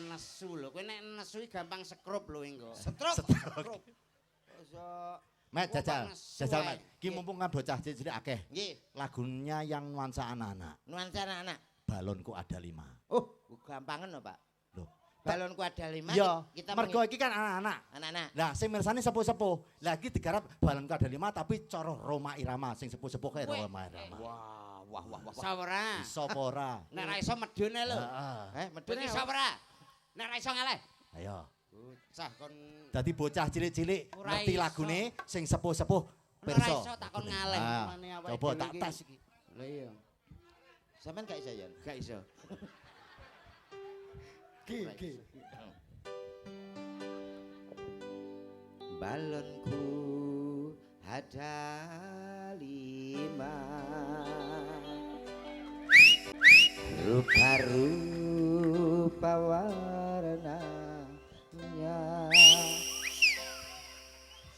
Speaker 3: Nesu lho, kowe nek nesu gampang sekrup lho engko.
Speaker 1: Stroke.
Speaker 2: Met jajal,
Speaker 3: nesu
Speaker 2: jajal
Speaker 3: ae.
Speaker 2: met. Ki mumpung kan bocah cilik akeh.
Speaker 1: Nggih,
Speaker 2: Lagunya yang nuansa anak-anak.
Speaker 1: nuansa anak-anak.
Speaker 2: Balonku ada 5.
Speaker 1: Oh, gampangan lho, Pak.
Speaker 2: Loh.
Speaker 1: Balonku ada 5.
Speaker 2: Iya,
Speaker 1: kita
Speaker 2: mergo iki kan anak-anak.
Speaker 1: anak-anak.
Speaker 2: Lah sing mirsani sepuh-sepuh. Lah iki digarap balonku ada 5 tapi cara Roma Irama sing sepuh-sepuh kae Roma Irama.
Speaker 1: Wah.
Speaker 3: Iso ora?
Speaker 2: Iso apa ora?
Speaker 3: Nek ra iso medune lho.
Speaker 2: Heeh.
Speaker 1: Medune
Speaker 3: Iso ora? Nek ra iso ngeleh.
Speaker 2: Ayo.
Speaker 3: Bocah kon
Speaker 2: Dadi bocah cilik-cilik
Speaker 3: Ora
Speaker 2: ngerti
Speaker 3: iso.
Speaker 2: lagune sing sepuh-sepuh
Speaker 3: ora
Speaker 2: pirsa.
Speaker 3: iso takon ngaleh.
Speaker 2: Ah,
Speaker 3: Mane awake
Speaker 2: coba
Speaker 3: dhewe
Speaker 2: tak
Speaker 3: iki.
Speaker 2: tes iki.
Speaker 3: Lah iya,
Speaker 1: Sampeyan gak iso ya?
Speaker 3: gak iso.
Speaker 1: Balonku ada 5, rupa-rupa warnanya,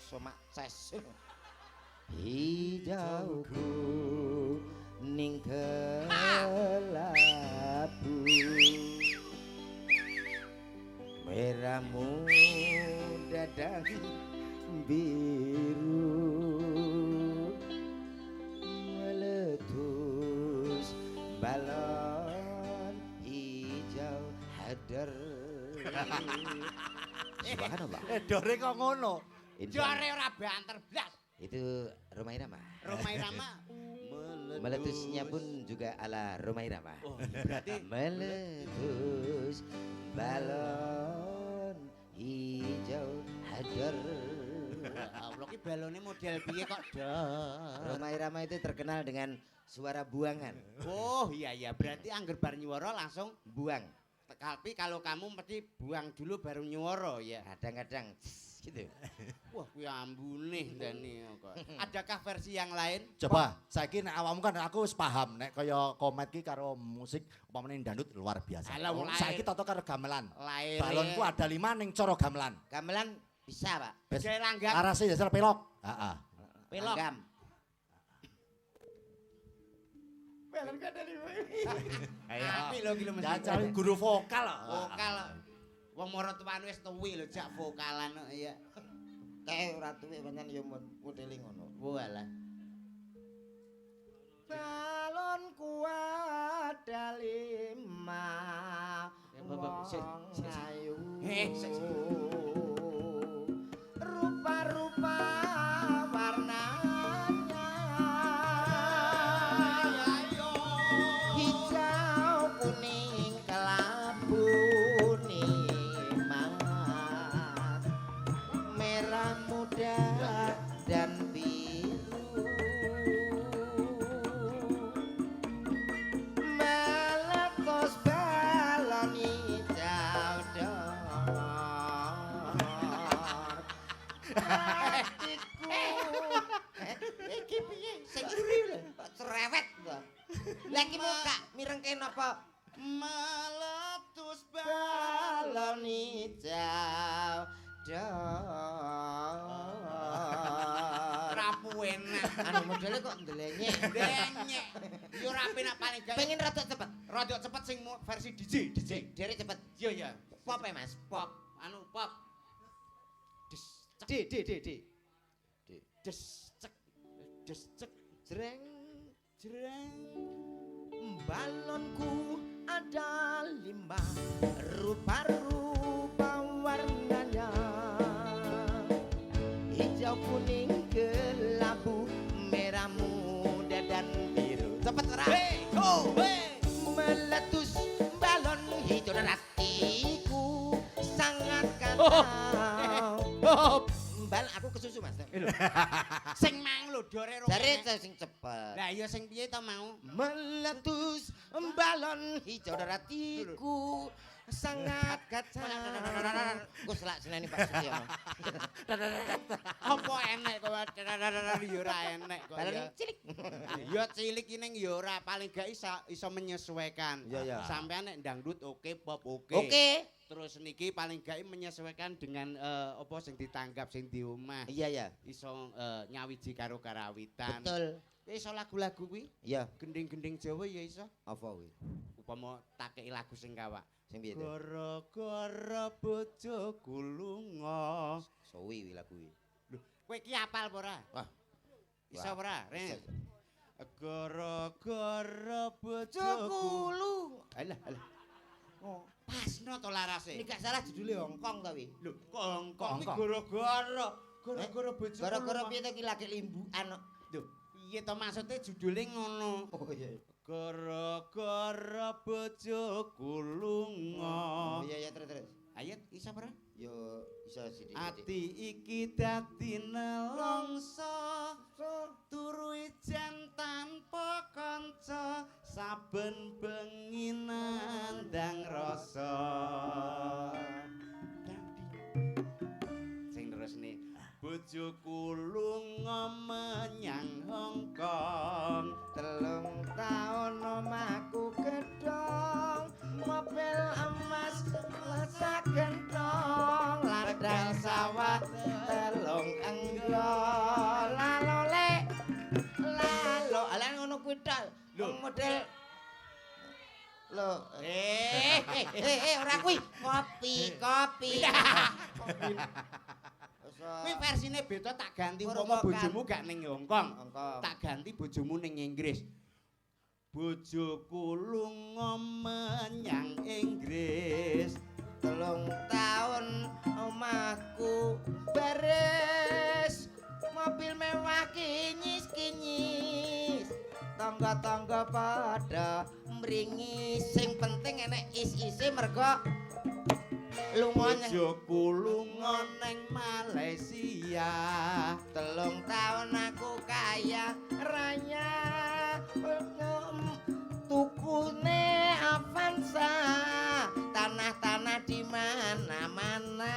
Speaker 1: somak ces hijauku ning kelabu, merahmu dadang biru, meletus balon hijau hadar. Subhanallah.
Speaker 2: Dore kok ngono.
Speaker 3: Jare ora banter blas.
Speaker 1: Itu Roma Irama.
Speaker 3: Roma Irama.
Speaker 1: Meletusnya pun juga ala Roma Irama.
Speaker 3: Oh, berarti
Speaker 1: Meletus balon hijau hadar.
Speaker 3: Allah ki balone model piye kok dar.
Speaker 1: Roma Irama itu terkenal dengan suara buangan.
Speaker 3: Oh iya berarti angger bar nyuwara langsung
Speaker 1: Buang.
Speaker 3: tapi kalau kamu mesti buang dulu baru nyuwara ya.
Speaker 1: Kadang-kadang gitu.
Speaker 3: Wah kuwi ambune ndane kok. Adakah versi yang lain?
Speaker 2: Coba saiki nek awakmu kan aku wis paham nek kaya komet ki karo musik umpamane dangdut luar biasa.
Speaker 3: Alah, wong
Speaker 2: Saiki
Speaker 3: lair.
Speaker 2: toto karo gamelan.
Speaker 3: Lair.
Speaker 2: Balonku ada 5 ning cara gamelan.
Speaker 1: Gamelan bisa, Pak.
Speaker 2: Wis
Speaker 3: Gawe langgam.
Speaker 2: arase dasar pelok. Heeh.
Speaker 3: Pelok.
Speaker 1: Langgam.
Speaker 3: Pelok kan dari
Speaker 2: Ayo.
Speaker 3: Apik lho iki lho mesti.
Speaker 2: Jajal guru vokal.
Speaker 3: Vokal. Wong maratuwane wis tuwi lho jak vokalan kok ya.
Speaker 1: Kayak ora tuwek pancen ya modele ngono.
Speaker 3: Walah.
Speaker 1: Balonku ada 5.
Speaker 3: Sik.
Speaker 1: Ayu.
Speaker 3: Sik.
Speaker 1: Rupa-rupa warnanya. Hijau, kuning, kelabu, nikmat. Merah muda dan biru. Meletus balon hijau dor. Hatiku. Iki piye? Sing uri lho, kok cerewet kok. Lah iki muka mirengke napa?
Speaker 3: Meletus
Speaker 1: Balon hijau dor.
Speaker 3: rapu enak.
Speaker 1: Anu modele kok ndelenyek.
Speaker 3: Denyek. Yo ora penak paling gawe.
Speaker 1: Pengen rada cepet.
Speaker 3: Rada cepet sing versi DJ.
Speaker 1: Dere cepet.
Speaker 3: Iya ya.
Speaker 1: Pop ya, Mas. Pop.
Speaker 3: Anu pop. Des cek. Des cek. Des cek.
Speaker 1: Jreng.
Speaker 3: Jreng.
Speaker 1: Balonku ada 5, rupa-rupa warnanya, hijau, kuning, kelabu, merah muda dan biru. Cepet ora?
Speaker 3: Hey, go, hey.
Speaker 1: Meletus balon hijau dan hatiku sangat kacau. Bal aku kesusu, Mas.
Speaker 3: Sing mang lho dore rong.
Speaker 1: Jare sing cepet.
Speaker 3: Lah iya sing piye to mau?
Speaker 1: Meletus balon hijau dan hatiku sangat gacor. Gue selak seneni Pak Sutyono.
Speaker 3: Apa enek kok ya ora enek kok.
Speaker 1: Balen cilik.
Speaker 3: Ya cilik ini ya ora paling gak iso menyesuaikan.
Speaker 2: Iya, iya.
Speaker 3: Sampean nek dangdut oke, pop oke.
Speaker 1: Oke.
Speaker 3: Terus niki paling gak menyesuaikan dengan apa sing ditanggap sing di omah.
Speaker 1: Iya ya.
Speaker 3: Iso nyawiji karo karawitan.
Speaker 1: Betul.
Speaker 3: Ya iso lagu-lagu kuwi.
Speaker 1: Iya.
Speaker 3: Gending-gending Jawa ya iso.
Speaker 1: Apa kuwi?
Speaker 3: Upama tak kei lagu sing kawak.
Speaker 1: Sing piye to?
Speaker 3: Gara-gara bojoku lunga.
Speaker 1: Suwi kuwi lagu kuwi.
Speaker 3: Lho, kowe iki apal apa ora?
Speaker 1: Wah.
Speaker 3: Iso apa ora, Ren?
Speaker 1: Bisa.
Speaker 3: Gara-gara bojoku.
Speaker 1: Jokulu.
Speaker 3: Alah, alah.
Speaker 1: Oh,
Speaker 3: Pasno to larase.
Speaker 1: ini gak salah judulnya Hongkong ta wi.
Speaker 3: Lho, kok iki
Speaker 2: Kongkong.
Speaker 3: gara-gara bojoku.
Speaker 1: Gara-gara piye to ki lagi limbukan kok.
Speaker 3: Lho, piye to maksudnya judulnya ngono?
Speaker 1: Oh iya.
Speaker 3: Gara-gara bojoku lunga.
Speaker 1: Oh iya terus.
Speaker 3: Ayat iso ora?
Speaker 1: Yo iso sithik.
Speaker 3: Ati iki dadi nelongso turu ijen tanpa kanca saben bengi nandang rasa. Sing terusne bojoku lunga menyang Hongkong.
Speaker 1: 3 taun omahku gedhong, mobil emas lasa gentong, ladang sawah telung enggol, lalole lalo ala ngono kuwi tok.
Speaker 3: Lho.
Speaker 1: Model lho ora kuwi kopi.
Speaker 3: Kuwi versine beda tak ganti
Speaker 1: Merupakan-
Speaker 3: umpama bojomu gak ning Hongkong.
Speaker 1: Hongkong.
Speaker 3: Tak ganti bojomu ning Inggris. Bojoku lunga menyang Inggris.
Speaker 1: 3 taun omahku baris, mobil mewah kinyis tangga-tangga pada mringis, sing penting enek is-ise mergo lunga nyang
Speaker 3: Bojoku lunga ning Malaysia.
Speaker 1: 3 taun aku kaya raya, tukune Avanza, tanah-tanah di mana-mana.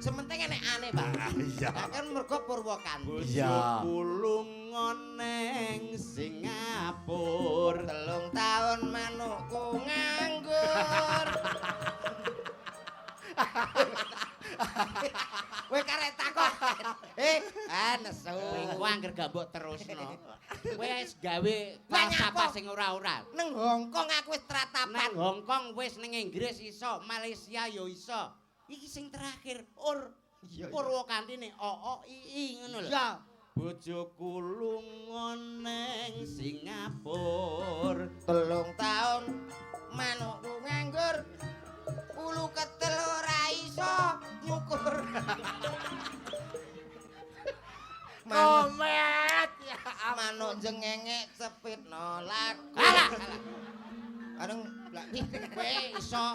Speaker 1: Sementing enek aneh, Pak.
Speaker 2: Iya.
Speaker 1: Nah, kan mergo Purwakanti.
Speaker 2: Iya.
Speaker 3: Bojoku lunga ning Singapura.
Speaker 1: 3 taun manukku nganggur. Kowe karek takon. Nesu.
Speaker 3: Kowe angger gak mbok terusno. Kowe wis gawe
Speaker 1: Banyak
Speaker 3: apa
Speaker 1: apa?
Speaker 3: sing ora-ora.
Speaker 1: Neng Hongkong aku wis
Speaker 3: Nang
Speaker 1: tratapan.
Speaker 3: Hongkong wis ning Inggris iso, Malaysia yo iso. Iki sing terakhir
Speaker 1: Iya, iya.
Speaker 3: Purwakanti nih OOII ngono lho.
Speaker 1: Iya.
Speaker 3: Bojoku lunga ning Singapura.
Speaker 1: 3 taun manukku nganggur. Ulu ketel ora iso ngukur.
Speaker 3: Komet ya.
Speaker 1: Manuk jengenge cepitno lagu.
Speaker 3: Alah.
Speaker 1: Areng lak
Speaker 3: Kowe iso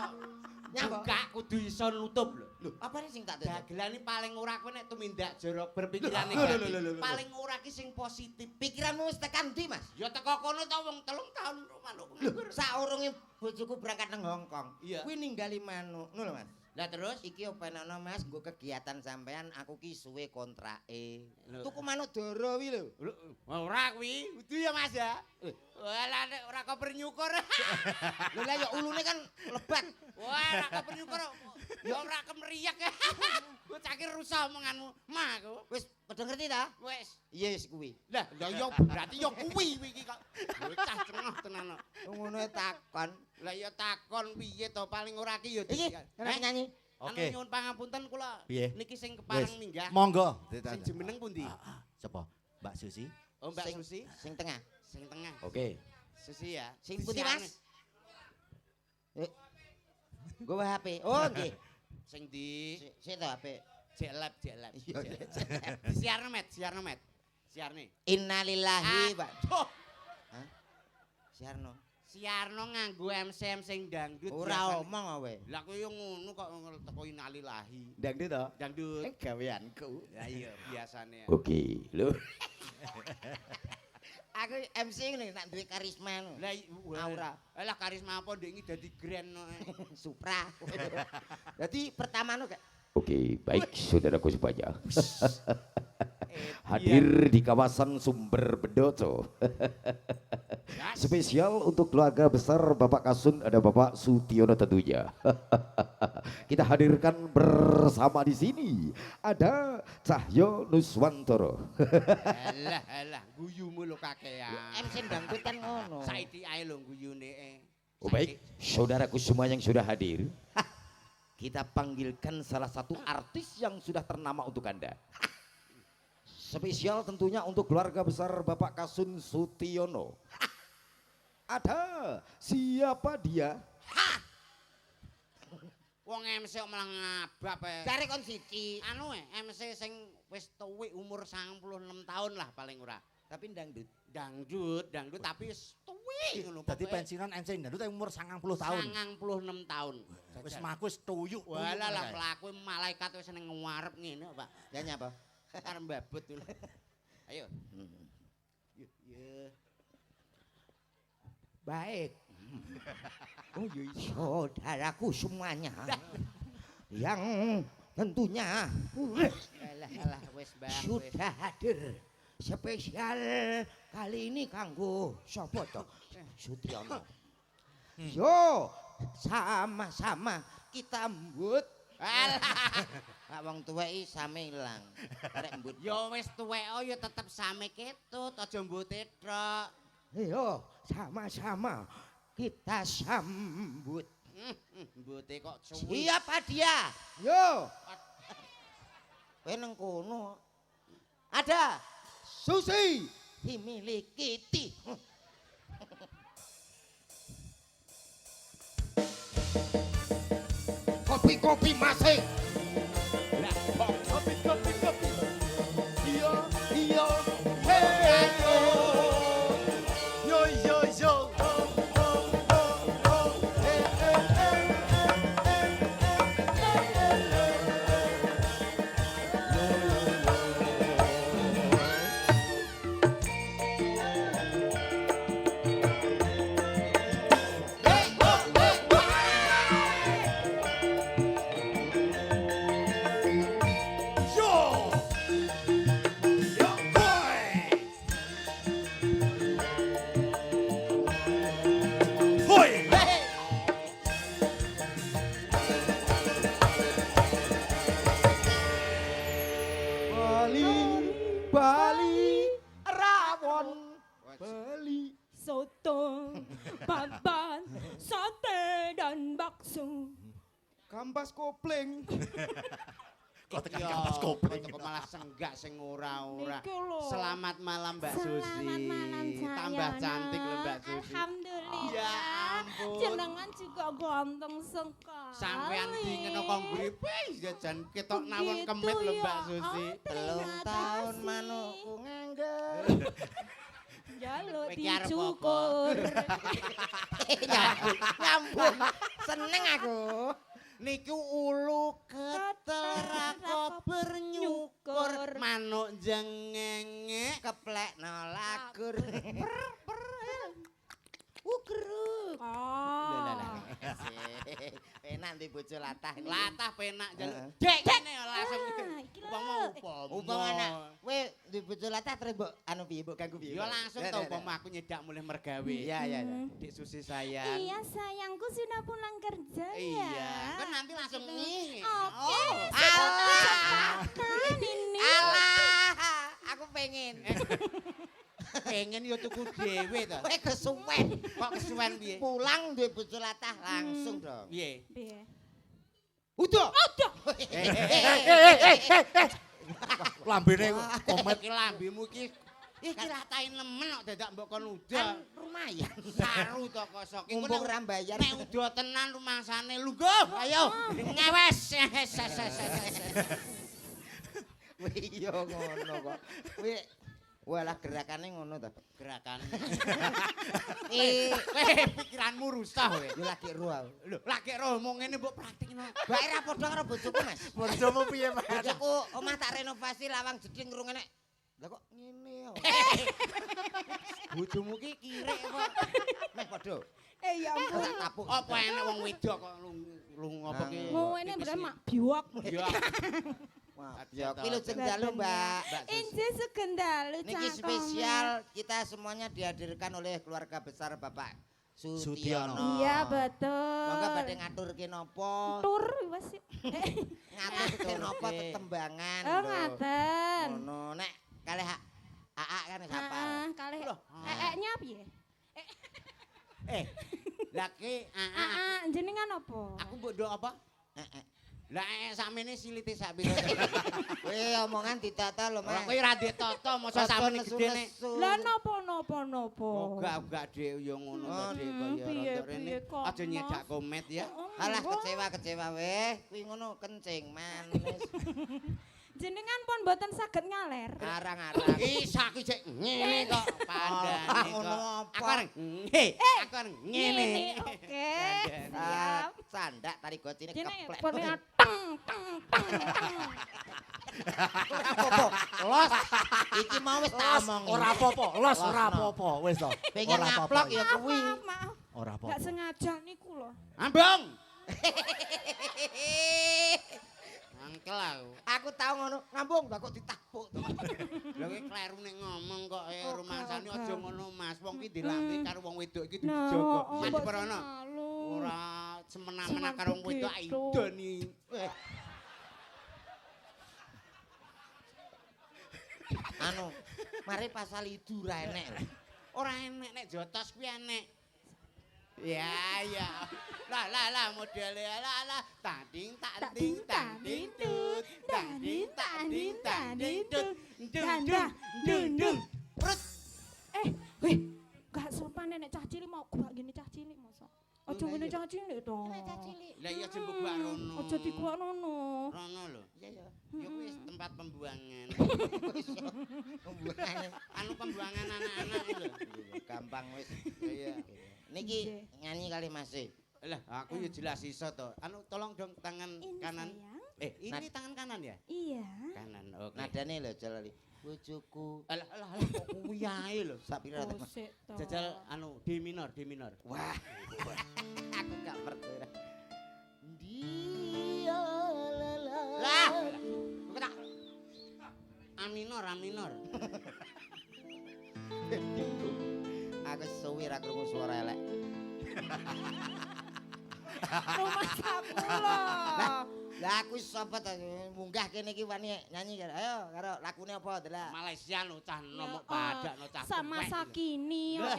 Speaker 3: nyangka kudu iso nutup lho.
Speaker 1: Lho, apa sing tak tutup?
Speaker 3: Dagelan iki paling ora kowe nek tumindak jorok berpikiran
Speaker 2: Lho,
Speaker 3: negatif.
Speaker 2: lho.
Speaker 3: Paling ora ki sing positif.
Speaker 1: Pikiranmu wis tekan ndi, Mas?
Speaker 3: Ya teko kono ta wong 3 tahun manuk.
Speaker 1: Saurunge bojoku berangkat nang Hongkong.
Speaker 3: Iya.
Speaker 1: Kuwi ninggali manuk. Ngono lho, Mas.
Speaker 3: Lah terus
Speaker 1: Iki openono Mas, nggo kegiatan sampean aku ki suwe kontrake.
Speaker 3: Lho.
Speaker 1: Tuku manuk doro wi lho.
Speaker 3: ora kuwi, udu ya Mas ya. Walah nek ora koper nyukur.
Speaker 1: Lho lah ya ulune kan lebat.
Speaker 3: Wah, ora koper nyukur. Ya ora kemeriak. Ku cakir rusak omonganmu. Mak aku.
Speaker 1: Wis padha ngerti ta?
Speaker 3: Wis.
Speaker 1: Yes kuwi.
Speaker 3: Lah, ya berarti ya kuwi iki kok. Bocah cengah tenan.
Speaker 1: Ngono takon.
Speaker 3: Lah ya takon piye to paling ora ki ya
Speaker 1: Iki enak nyanyi.
Speaker 2: Oke.
Speaker 3: Nyuwun pangapunten kula.
Speaker 2: Piye?
Speaker 3: Niki sing kepareng
Speaker 2: Wis.
Speaker 3: minggah.
Speaker 2: Monggo.
Speaker 3: Sing jemeneng pundi?
Speaker 2: Sapa? Mbak Susi.
Speaker 3: Oh, Mbak
Speaker 1: Sing-
Speaker 3: Susi.
Speaker 1: Sing tengah.
Speaker 3: Sing tengah.
Speaker 2: Oke.
Speaker 3: Susi ya.
Speaker 1: Sing putih,
Speaker 3: Disiarne.
Speaker 1: Mas. Gue HP. Oh, nggih.
Speaker 3: Sing di
Speaker 1: Sik to HP.
Speaker 3: jelab.
Speaker 1: Iya, iya.
Speaker 3: Disiarne met. Siarne.
Speaker 1: Innalillahi, Pak.
Speaker 3: Aduh,
Speaker 1: Siarno.
Speaker 3: Siarno nganggo MC sing dangdut.
Speaker 1: Ora
Speaker 3: biasane.
Speaker 1: omong kowe.
Speaker 3: Lah kowe yo ngono kok teko innalillahi.
Speaker 1: Dangdut to?
Speaker 3: Dangdut.
Speaker 1: Gaweanku.
Speaker 3: Ya iya biasane.
Speaker 1: Oke, lho. Aku MC ngene tak duwe karisma.
Speaker 3: Lah
Speaker 1: Aura.
Speaker 3: Lah karisma apa ndek iki dadi grand no.
Speaker 1: Supra. Jadi pertama no kayak
Speaker 4: Oke, baik saudaraku semuanya. Hadir di kawasan Sumber Bedoto. Spesial untuk keluarga besar Bapak Kasun ada Bapak Sutiono tentunya. Kita hadirkan bersama di sini ada Cahyo Nuswantoro.
Speaker 3: Alah, guyumu lo kakean.
Speaker 1: MC dangdut kan ngono.
Speaker 3: Saiki ae lho guyune.
Speaker 4: Oh baik, saudaraku semua yang sudah hadir. Kita panggilkan salah satu artis yang sudah ternama untuk Anda. Spesial tentunya untuk keluarga besar Bapak Kasun Sutiono. Ada siapa dia?
Speaker 3: Wong MC kok malah ngabab e.
Speaker 1: Cari kon siji.
Speaker 3: Anu MC sing wis tuwek umur 96 tahun lah paling ora.
Speaker 1: Tapi dangdut.
Speaker 3: Dangdut tapi wis tuwek ngono.
Speaker 2: Dadi pensiunan MC Dangdut umur 90 tahun.
Speaker 3: 96 tahun.
Speaker 2: Wis maku wis tuyuk.
Speaker 3: Walah lah pelaku malaikat wis ning ngarep ngene, Pak.
Speaker 1: Nyanyi apa?
Speaker 3: Arep mbabut dulu. Ayo.
Speaker 1: Baik. Oh iya, saudaraku semuanya yang tentunya
Speaker 3: Alah wis Mbak.
Speaker 1: sudah hadir spesial kali ini kanggo sapa to? Sutiono. Yo, sama-sama kita mbut.
Speaker 3: Alah.
Speaker 1: Pak wong tuwek iki same ilang. Arek mbut.
Speaker 3: Ya wis tuwek ya tetep same ketut, aja mbute tok.
Speaker 1: Yo, sama-sama kita sambut.
Speaker 3: Mbute kok cuwi.
Speaker 1: Siapa dia? Yo. Kowe nang kono. Ada Susi dimiliki Ti. Kopi-kopi masih.
Speaker 3: Kopi.
Speaker 2: Iya, iya. Hey, yo. Yo.
Speaker 1: Bali rawon Bali
Speaker 5: Soto, babat, sate dan bakso.
Speaker 1: kampas kopling.
Speaker 2: Kok tekan kampas kopling.
Speaker 3: Kok malah senggak sing ora-ora.
Speaker 5: Niki lho.
Speaker 3: Selamat malam Mbak Susi.
Speaker 5: Selamat malam sayang.
Speaker 3: Tambah cantik loh Mbak Susi.
Speaker 5: Alhamdulillah.
Speaker 3: Ya ampun.
Speaker 5: Jenengan juga ganteng sekali.
Speaker 3: Sampean dingeno kok gripis jajan ketok nawon
Speaker 5: Begitu
Speaker 3: kemit lho Mbak
Speaker 5: ya.
Speaker 3: Susi.
Speaker 5: Oh,
Speaker 1: Telung
Speaker 5: ternyata
Speaker 1: tahun
Speaker 5: sih.
Speaker 1: manukku nganggur.
Speaker 5: Jaluk
Speaker 3: Kowe ki arep
Speaker 5: dicukur.
Speaker 1: Nyambung. Seneng aku.
Speaker 3: Niku ulu ketel rakober nyukur manuk jengenge
Speaker 1: Keplek nolakur.
Speaker 3: ugruk.
Speaker 5: Oh.
Speaker 1: Penak di bojo latah ini.
Speaker 3: Latah penak jaluk.
Speaker 1: Heeh.
Speaker 3: Dek ngene langsung.
Speaker 5: Nah, iki lho.
Speaker 3: Umpama
Speaker 1: Umpama anak, we di bojo latah terus mbok anu piye mbok ganggu piye?
Speaker 3: Ya langsung
Speaker 1: Ya,
Speaker 3: tau
Speaker 1: ya, ya.
Speaker 3: umpama aku nyedak mulai mergawe.
Speaker 1: Iya iya iya.
Speaker 3: Dik Susi sayang.
Speaker 5: Iya sayangku sudah pulang kerja ya.
Speaker 3: Iya, kan nanti langsung nih.
Speaker 5: Oke.
Speaker 3: Oh,
Speaker 1: Alah.
Speaker 5: Kan ini.
Speaker 1: Alah, aku pengen.
Speaker 3: pengen yo tuku dhewe to.
Speaker 1: Kowe kesuwen.
Speaker 3: Kok kesuwen piye?
Speaker 1: Pulang duwe bojo latah langsung dong.
Speaker 3: Piye?
Speaker 5: Piye?
Speaker 1: Udah.
Speaker 5: Udah.
Speaker 2: Lambene komet.
Speaker 3: Iki lambemu iki iki ratain nemen kok dadak mbok kon udah.
Speaker 1: Kan lumayan.
Speaker 3: Saru to kosok. Iku
Speaker 1: Mumpung
Speaker 3: nek-
Speaker 1: ra bayar.
Speaker 3: Nek udah tenan rumangsane lungguh. Ayo ngewes.
Speaker 1: Wih iya ngono kok. Wih walah gerakane ngono to.
Speaker 3: Gerakan.
Speaker 1: Kowe
Speaker 3: Pikiranmu rusak kowe.
Speaker 1: yo lagi ro.
Speaker 3: Lho, lagi roh mau ngene mbok praktekno.
Speaker 1: Bae ra padha karo bojoku, Mas.
Speaker 2: Bojomu piye, Mas?
Speaker 1: Bojoku omah tak renovasi lawang jeding rungene. Lah kok ngene yo.
Speaker 3: Bojomu ki kirek apa?
Speaker 1: Meh padha.
Speaker 5: Ya ampun.
Speaker 1: Tak tapuk.
Speaker 3: Apa enek wong wedok kok lung apa ki?
Speaker 5: Ngene bener mak biwak.
Speaker 3: Ya.
Speaker 1: Ya kuwi lho jendalu, Mbak.
Speaker 5: Injih segendalu
Speaker 1: Niki spesial kita semuanya dihadirkan oleh keluarga besar Bapak
Speaker 2: Sutiono.
Speaker 1: Sutiono.
Speaker 5: Iya betul.
Speaker 1: Monggo badhe ngaturke napa?
Speaker 5: Tur wis.
Speaker 1: Ngaturke napa tetembangan.
Speaker 5: Oh
Speaker 1: lho.
Speaker 5: ngaten.
Speaker 1: Ngono nek kalih AA kan wis hafal.
Speaker 5: Heeh, kalih eknya piye?
Speaker 3: Lah ki
Speaker 5: Jenengan apa?
Speaker 3: aku mbok ndok apa? Lah sakmene silite sak pira?
Speaker 1: Kowe omongan ditata lho,
Speaker 3: Ora
Speaker 1: Mas.
Speaker 3: kowe ra ndek tata masa sakmene gedene.
Speaker 5: Lah napa?
Speaker 3: Enggak Dik ya ngono to Dik kaya
Speaker 5: piye,
Speaker 3: rada rene.
Speaker 5: piye kok,
Speaker 3: Aja
Speaker 5: Mas?
Speaker 3: nyedak komet ya.
Speaker 1: Alah kecewa weh. Kuwi ngono kencing manis.
Speaker 5: Jenengan pun mboten saged ngaler.
Speaker 1: Arang-arang.
Speaker 3: Isa ki cek ngene kok pandane
Speaker 1: ngono
Speaker 3: kok.
Speaker 1: apa?
Speaker 3: Aku areng aku areng ngene.
Speaker 5: Oke.
Speaker 1: Ah,
Speaker 5: Siap.
Speaker 1: sandak tari gocine
Speaker 5: Jenenge
Speaker 1: keplek.
Speaker 5: pone teng teng teng teng.
Speaker 1: Apa-apa? Los. Iki mau wis tak omongi.
Speaker 2: Ora apa-apa, los ora apa-apa, wis to.
Speaker 1: Pengen
Speaker 2: Ora apa-apa.
Speaker 1: ngaplok ya kuwi.
Speaker 5: Maaf.
Speaker 2: Ora
Speaker 5: Gak
Speaker 2: apa-apa.
Speaker 5: sengaja niku lho.
Speaker 3: Ambong. Angkel aku.
Speaker 1: Aku tahu ngono, ngambung lah kok ditapuk to.
Speaker 3: Lha kowe kleru nek ngomong kok
Speaker 5: Oh,
Speaker 3: rumangsane
Speaker 5: gak.
Speaker 3: aja ngono Mas. Wong ki dilantik karo wong wedok iki
Speaker 5: Nah,
Speaker 3: dijogo.
Speaker 5: oh,
Speaker 3: Mas
Speaker 5: mbok
Speaker 3: Prono.
Speaker 5: selalu.
Speaker 3: Ora semena-mena karo wong wedok
Speaker 5: begitu.
Speaker 3: idoni.
Speaker 1: Anu, mari pasal idu ra enek lho.
Speaker 3: Ora enek nek jotos kuwi enek. Ya. Lah modele lah tanding tanding tanding tut tanding tanding tanding tut dung dung dung.
Speaker 5: Weh, gak sopan nek cah cilik mau gua gini cah cilik masa. Aja ngene cah cilik to.
Speaker 3: Lah iya jembuk gua rono.
Speaker 5: Aja dikuak nono.
Speaker 3: Rono lho.
Speaker 1: Iya.
Speaker 3: Ya kuwi tempat pembuangan.
Speaker 1: Pembuangan.
Speaker 3: Anu pembuangan anak-anak lho.
Speaker 1: Gampang wis. Iya. Niki nyanyi kali Mas.
Speaker 3: Lah aku ya jelas iso to. Anu tolong dong tangan
Speaker 5: Ini
Speaker 3: kanan.
Speaker 5: sayang.
Speaker 3: Ini tangan kanan ya?
Speaker 5: Iya.
Speaker 3: Kanan. Oke.
Speaker 1: Nadane lho jalali. Bojoku.
Speaker 3: Alah kok kuwi ae lho.
Speaker 1: Sak pira to?
Speaker 5: Sik to.
Speaker 3: Jajal anu D minor.
Speaker 1: Wah. Aku gak percaya. Dia lala.
Speaker 3: Lah. Kok tak A minor.
Speaker 1: Aku suwi ra krungu swara elek.
Speaker 5: Rumah sakula.
Speaker 1: Lah aku sapa to munggah kene iki wani nyanyi karo. Ayo karo lakune apa delak.
Speaker 3: Malaysia no cah nomok badak no cah.
Speaker 5: Sama
Speaker 3: tuwek.
Speaker 5: Sakini yo
Speaker 3: Lah.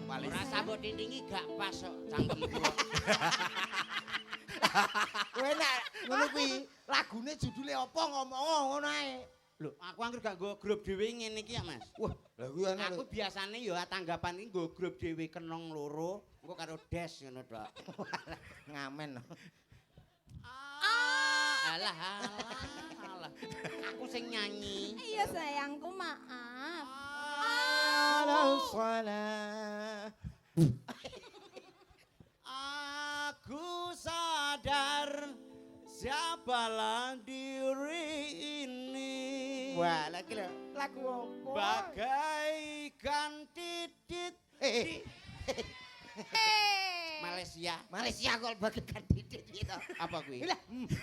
Speaker 1: Malaysia.
Speaker 3: Ora sambut dindingi gak pas kok cangkemku.
Speaker 1: Kowe nek ngono kuwi lagune judule apa ngomong ngono ae.
Speaker 3: Lho, aku angger gak nggo grup dhewe ngene iki ya, Mas.
Speaker 1: Wah, lah kuwi ana
Speaker 3: Aku biasane ya tanggapan iki nggo grup dhewe kenong loro, engko karo des ngono tok.
Speaker 1: ngamen.
Speaker 3: Alah. Aku sing nyanyi.
Speaker 5: Iya sayangku maaf.
Speaker 3: Aku sadar siapalah diri ini.
Speaker 1: Wah, lagi lho. Lagu apa?
Speaker 3: Bagaikan titit Malaysia.
Speaker 1: Malaysia kok bagaikan titik gitu.
Speaker 3: Apa kuwi?
Speaker 1: Lah,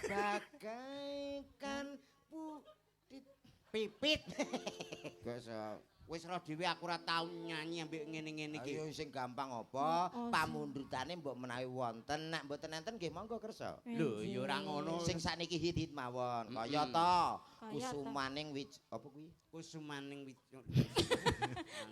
Speaker 1: bagaikan
Speaker 3: Pipit. Wis roh dhewe aku ora tau nyanyi ambek ngene-ngene iki.
Speaker 1: Ayo sing gampang apa?
Speaker 5: Oh,
Speaker 1: Pamundhutane mbok menawi wonten, nek mboten enten nggih monggo kersa.
Speaker 3: Lho, ya ora ngono.
Speaker 1: Sing sakniki hit-hit mawon. Kaya
Speaker 3: Mm-mm.
Speaker 1: to,
Speaker 5: Kaya
Speaker 1: kusumaning apa kuwi?
Speaker 3: Kusumaning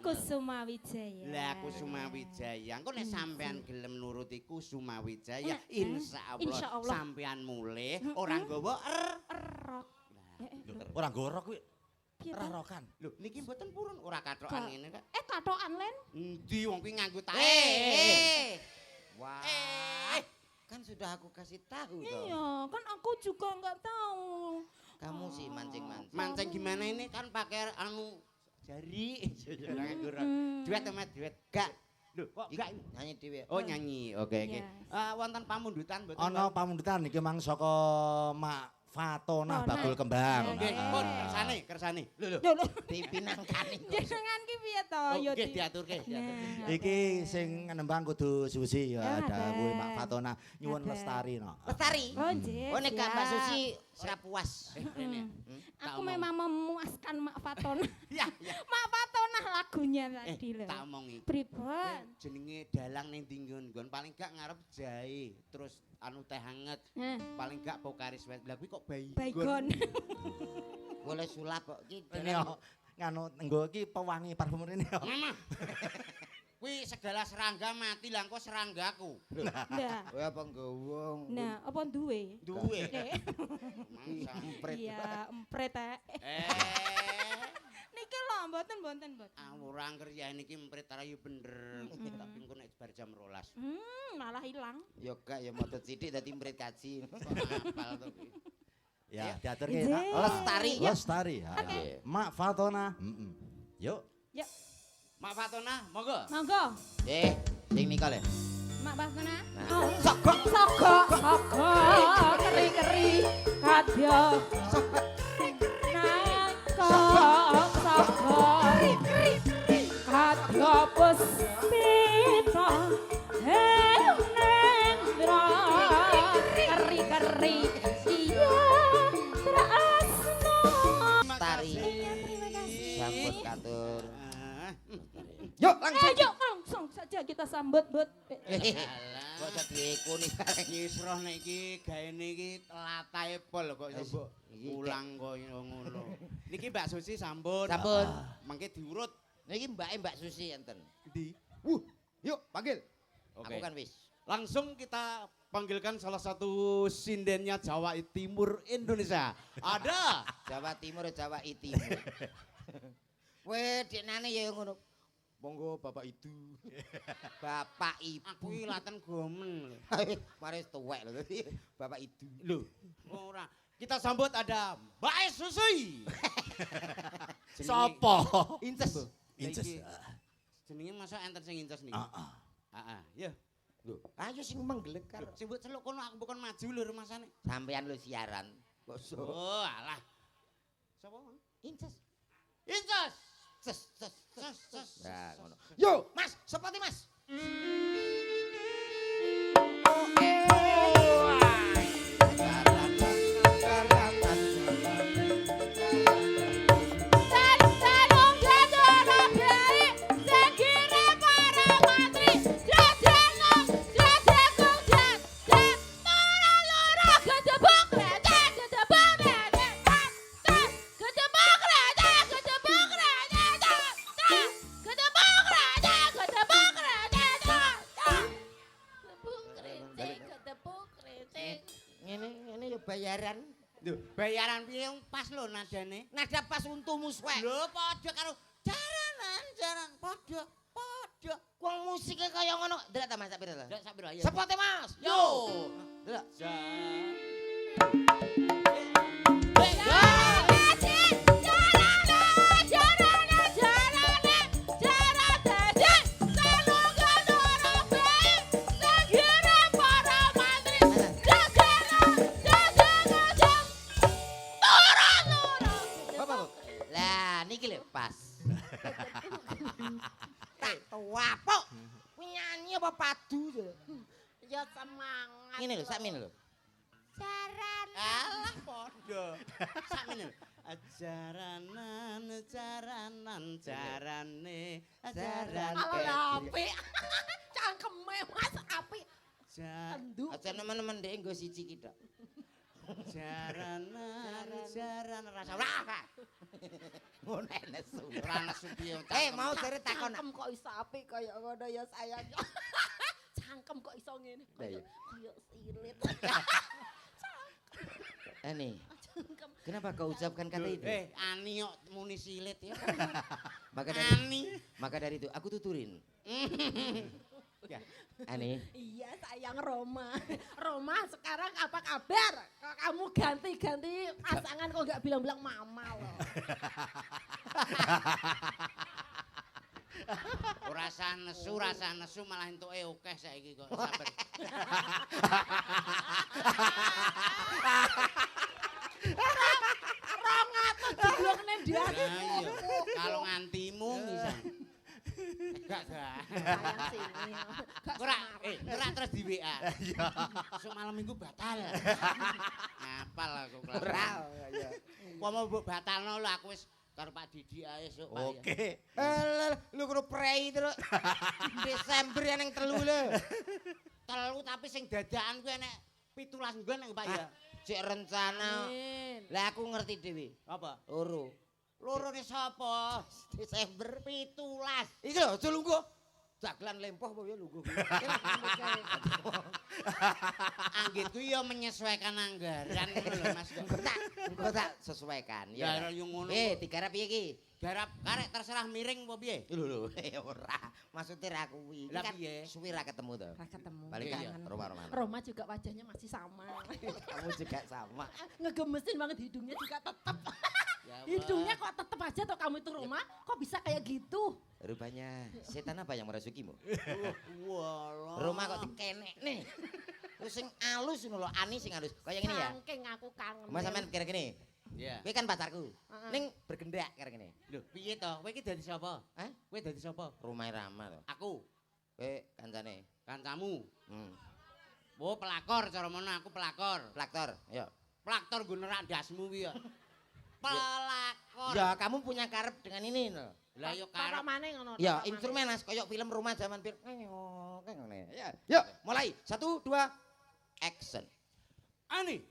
Speaker 5: Kusuma Wijaya.
Speaker 3: Lah Kusuma Wijaya. Engko nek sampean gelem nuruti Kusuma Wijaya, insyaallah
Speaker 5: Insyaallah.
Speaker 3: sampean mulih ora nggawa
Speaker 5: Erok.
Speaker 2: Ora ngorok kuwi.
Speaker 5: Piye
Speaker 2: Ora
Speaker 5: to?
Speaker 2: rokan.
Speaker 3: Lho, niki mboten purun ora kathokan
Speaker 5: Kak.
Speaker 3: ngene kok.
Speaker 5: Katokan Len.
Speaker 3: Endi wong kuwi nganggo tae.
Speaker 1: Wah. Kan sudah aku kasih tahu toh.
Speaker 5: Iya, kan aku juga enggak tahu.
Speaker 1: Kamu sih mancing-mancing.
Speaker 3: Mancing gimana ini kan pakai anu jari. Ora nganggo rok.
Speaker 5: Mm.
Speaker 3: Duet Mas, duet.
Speaker 1: Gak.
Speaker 3: Lho, kok
Speaker 1: Iki
Speaker 3: gak?
Speaker 1: nyanyi dhewe.
Speaker 3: Oh nyanyi. Oke, oke.
Speaker 5: Yes.
Speaker 3: Wonten pamundutan mboten?
Speaker 2: Ana pamundutan iki mang saka Mak Fatona
Speaker 5: Tona.
Speaker 2: bakul kembang.
Speaker 3: Nggih,
Speaker 5: Oke.
Speaker 3: pun kersane. Lho lho.
Speaker 5: Lho,
Speaker 1: Dipinangkani.
Speaker 5: jenengan ki piye to yo.
Speaker 3: Oke, diaturke.
Speaker 5: Nah,
Speaker 2: Iki sing nembang kudu Susi ya
Speaker 5: Ya,
Speaker 2: ada kuwi Mak
Speaker 5: ada.
Speaker 2: Fatona nyuwun
Speaker 5: Ada.
Speaker 2: lestari no.
Speaker 1: Lestari.
Speaker 5: Oh nggih.
Speaker 1: Oh nek gak Mbak
Speaker 5: siap.
Speaker 1: Susi ora puas.
Speaker 3: Rene.
Speaker 5: Aku memang memuaskan Mak Fatona.
Speaker 3: Ya, ya.
Speaker 5: Mak Fatona lagunya tadi lho.
Speaker 3: Tak omongi.
Speaker 5: Pripun?
Speaker 3: Jenenge dalang ning dinggon paling gak ngarep jahe, terus anu teh hangat,
Speaker 5: Nah,
Speaker 3: paling gak pokaris wet. Lah kuwi kok
Speaker 5: baygon.
Speaker 1: Boleh sulap kok iki.
Speaker 2: Ini yo nganu nggo iki pewangi parfum ini yo.
Speaker 3: Mama. Kuwi segala serangga mati lah engko seranggaku.
Speaker 5: Nah,
Speaker 1: Kowe apa nggowo?
Speaker 5: nah, apa duwe?
Speaker 3: Duwe.
Speaker 5: Eh,
Speaker 3: Mangsa.
Speaker 1: Empret.
Speaker 5: Iya, empret eh. Niki lho mboten.
Speaker 3: Ora ngerti niki emprit ora yo bener. Tapi engko nek bar jam 12.
Speaker 5: Malah ilang.
Speaker 1: Yo gak ya motot sithik dadi empret kaji.
Speaker 3: Kok apal to kuwi.
Speaker 2: Ya diaturke
Speaker 5: Ije.
Speaker 2: Nak.
Speaker 1: Lestari.
Speaker 2: Lestari. ya.
Speaker 1: Oke.
Speaker 2: Mak Fatona. Yuk.
Speaker 5: Yuk,
Speaker 3: Mak Fatona, monggo.
Speaker 5: monggo.
Speaker 1: Sing Nicole.
Speaker 5: Mak Fatona.
Speaker 1: Nah.
Speaker 5: Oh, sogok, keri-keri kadya. Kadya puspita henendra keri-keri iya trasno.
Speaker 1: Tari.
Speaker 5: Terima kasih.
Speaker 1: Sambut katur.
Speaker 4: Yuk langsung.
Speaker 5: Ayo langsung saja kita sambut, Bud.
Speaker 1: Kok sedheku nih bareng.
Speaker 3: Wis roh nek iki gaene iki latahe pol kok coba
Speaker 1: Iki
Speaker 3: ulang koyo ngono. Niki Mbak Susi sampun.
Speaker 1: Sampun.
Speaker 3: Mangke diurut.
Speaker 1: Niki Mbak Susi enten.
Speaker 3: Di.
Speaker 4: Yuk panggil.
Speaker 1: Aku kan wis.
Speaker 3: Langsung kita panggilkan salah satu sindennya Jawa Timur Indonesia. Ada.
Speaker 1: Jawa Timur, Jawa Timur. Weh, deknane ya ngono. Monggo Bapak Itu. Bapak Ibu.
Speaker 3: Aku iki laten gomen.
Speaker 1: Mari tuwek lho dadi Bapak Itu.
Speaker 3: Lho, ora. Kita sambut ada Mbak Susi.
Speaker 2: Sopo?
Speaker 1: Inces.
Speaker 2: Inces.
Speaker 3: Jenenge masa enten sing inces niki. Heeh, ya.
Speaker 1: Lho, ayo sing menggelek karo.
Speaker 3: Sing mbok celuk kono aku bukan maju lho rumasane.
Speaker 1: Sampean lho siaran. Kok so.
Speaker 3: Oh, alah. Sapa?
Speaker 1: Inces.
Speaker 3: Inces.
Speaker 1: Ses.
Speaker 3: Ses.
Speaker 1: Nah, ngono.
Speaker 4: Yuk.
Speaker 1: Mas, sepati Mas. Ngene ya bayaran.
Speaker 3: Lho, bayaran piye pas lho nadane?
Speaker 1: Nada pas untumu suwek.
Speaker 3: Lho, padha karo jaran padha.
Speaker 1: Wong musiknya kaya ngono. Delok ta Mas sak pira to?
Speaker 3: Ndak sak pira ya.
Speaker 1: Sepote Mas. Yo. Delok. Lah niki lho pas. Tak tuwapuk. Kuwi nyanyi apa padu to?
Speaker 5: Ya semangat.
Speaker 1: Ngene lho, sakmene lho.
Speaker 3: Alah padha. Sakmene lho. Jarane.
Speaker 5: Apik. Cangkeme Mas apik. Enduk.
Speaker 1: Aja nemen-nemen ndek nggo siji ki tok.
Speaker 3: Jaran rasa.
Speaker 1: Ngono nesu.
Speaker 3: Ora nesu piye.
Speaker 1: Mau jare takon.
Speaker 5: Cangkem kok iso apik kaya ngono ya sayang. Cangkem kok iso ngene.
Speaker 1: Lah iya.
Speaker 5: Kaya silit.
Speaker 1: Ani,
Speaker 5: Cangkem.
Speaker 1: kenapa kau ucapkan kata itu?
Speaker 3: Ani kok muni silit ya.
Speaker 1: Maka dari itu aku tuturin. Ani,
Speaker 5: Iya sayang Roma. Roma sekarang apa kabar? Kok kamu ganti-ganti pasangan kok nggak bilang-bilang mama loh.
Speaker 3: Rasa nesu malah entuke akeh saiki kok sabar.
Speaker 5: Rongat diblokne dia.
Speaker 3: Nah iya, kalau ngantimu misal. Gak.
Speaker 5: Sayang sini. Gak
Speaker 3: Ora,
Speaker 5: samaran.
Speaker 3: ora terus di WA.
Speaker 2: Iya.
Speaker 3: Esuk malam minggu batal. Ngapal aku kelas.
Speaker 1: Ora. Ya.
Speaker 3: Apa mau mbok batalno lho aku wis karo Pak Didi ae esuk Pak. Ya.
Speaker 2: Oke.
Speaker 1: Lu kudu prei terus. Desember ya ning 3 lho.
Speaker 3: Telu tapi sing dadakan kuwi enek 17 nggon Pak ya.
Speaker 1: Cek rencana.
Speaker 5: Amin.
Speaker 1: Lah aku ngerti dhewe.
Speaker 3: Apa?
Speaker 1: Loro.
Speaker 3: Lorone sapa?
Speaker 1: Desember
Speaker 3: 17.
Speaker 1: iki lho aja lungguh. Dagelan lempoh apa ya lungguh.
Speaker 3: Anggitku ya menyesuaikan anggaran ngono lho Mas.
Speaker 1: Engko tak sesuaikan
Speaker 3: Ya
Speaker 1: ya.
Speaker 3: yo ngono.
Speaker 1: Digarap piye iki?
Speaker 3: Garap karek terserah miring apa piye?
Speaker 1: Lho ora. Maksudnya ra kuwi. Iki
Speaker 3: Lah
Speaker 1: kan
Speaker 3: piye?
Speaker 1: suwi ra ketemu to.
Speaker 5: Ra ketemu.
Speaker 1: Balik
Speaker 3: Iya.
Speaker 1: kan Roma.
Speaker 5: Roma juga wajahnya masih sama.
Speaker 1: Kamu juga sama.
Speaker 5: Ngegemesin banget hidungnya juga tetep.
Speaker 3: Ya Allah.
Speaker 5: Hidungnya kok tetep aja tuh kamu itu Roma, kok bisa kayak gitu?
Speaker 1: Rupanya setan apa yang merasukimu?
Speaker 3: Walah.
Speaker 1: Roma kok dikenek nih. Terus sing alus ngono lho, Ani sing alus. Kayak ngene ya.
Speaker 5: Cangking aku kangen.
Speaker 1: Mas sampean kira gini.
Speaker 3: Iya.
Speaker 1: Kowe kan pacarku.
Speaker 5: Heeh.
Speaker 1: Ning bergendak kira ngene.
Speaker 3: Lho, piye to? Kowe iki dadi sapa?
Speaker 1: Hah?
Speaker 3: Kowe dadi sapa?
Speaker 1: Rumah Rama to.
Speaker 3: Aku,
Speaker 1: Kowe kancane.
Speaker 3: kancamu.
Speaker 1: Hmm.
Speaker 3: Oh, pelakor cara mono aku pelakor.
Speaker 1: Plaktor. Ya.
Speaker 3: Plaktor nggo nerak ndasmu kuwi ya. Pelakor.
Speaker 1: Ya, kamu punya karep dengan ini lho.
Speaker 3: Lah yo
Speaker 5: Taruh
Speaker 3: karep.
Speaker 5: mana ngono?
Speaker 1: Ya,
Speaker 5: taruh
Speaker 1: instrumen
Speaker 5: mana?
Speaker 1: Mas, koyok film rumah zaman film. Kayak ngene. Ya. Yuk, mulai. 1 2 action.
Speaker 3: Ani.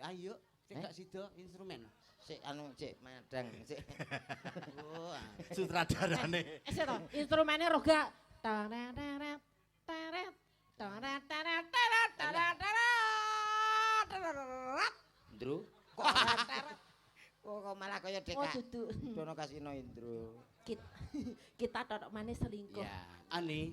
Speaker 3: Ayo, cek
Speaker 1: Eh?
Speaker 3: gak sida instrumen.
Speaker 1: Sik anu cek madang sik.
Speaker 3: Oh,
Speaker 2: Sutradarane.
Speaker 5: Sih toh, instrumennya roga. Tararat, tarat, tarat, tarat, tarat, tarat, tarat, tararat.
Speaker 1: Indro. Kok kok malah kaya
Speaker 5: Oh,
Speaker 1: deka.
Speaker 5: duduk.
Speaker 1: Dono kasino Indro.
Speaker 5: Kita taruh mana selingkuh.
Speaker 3: ya, Ani,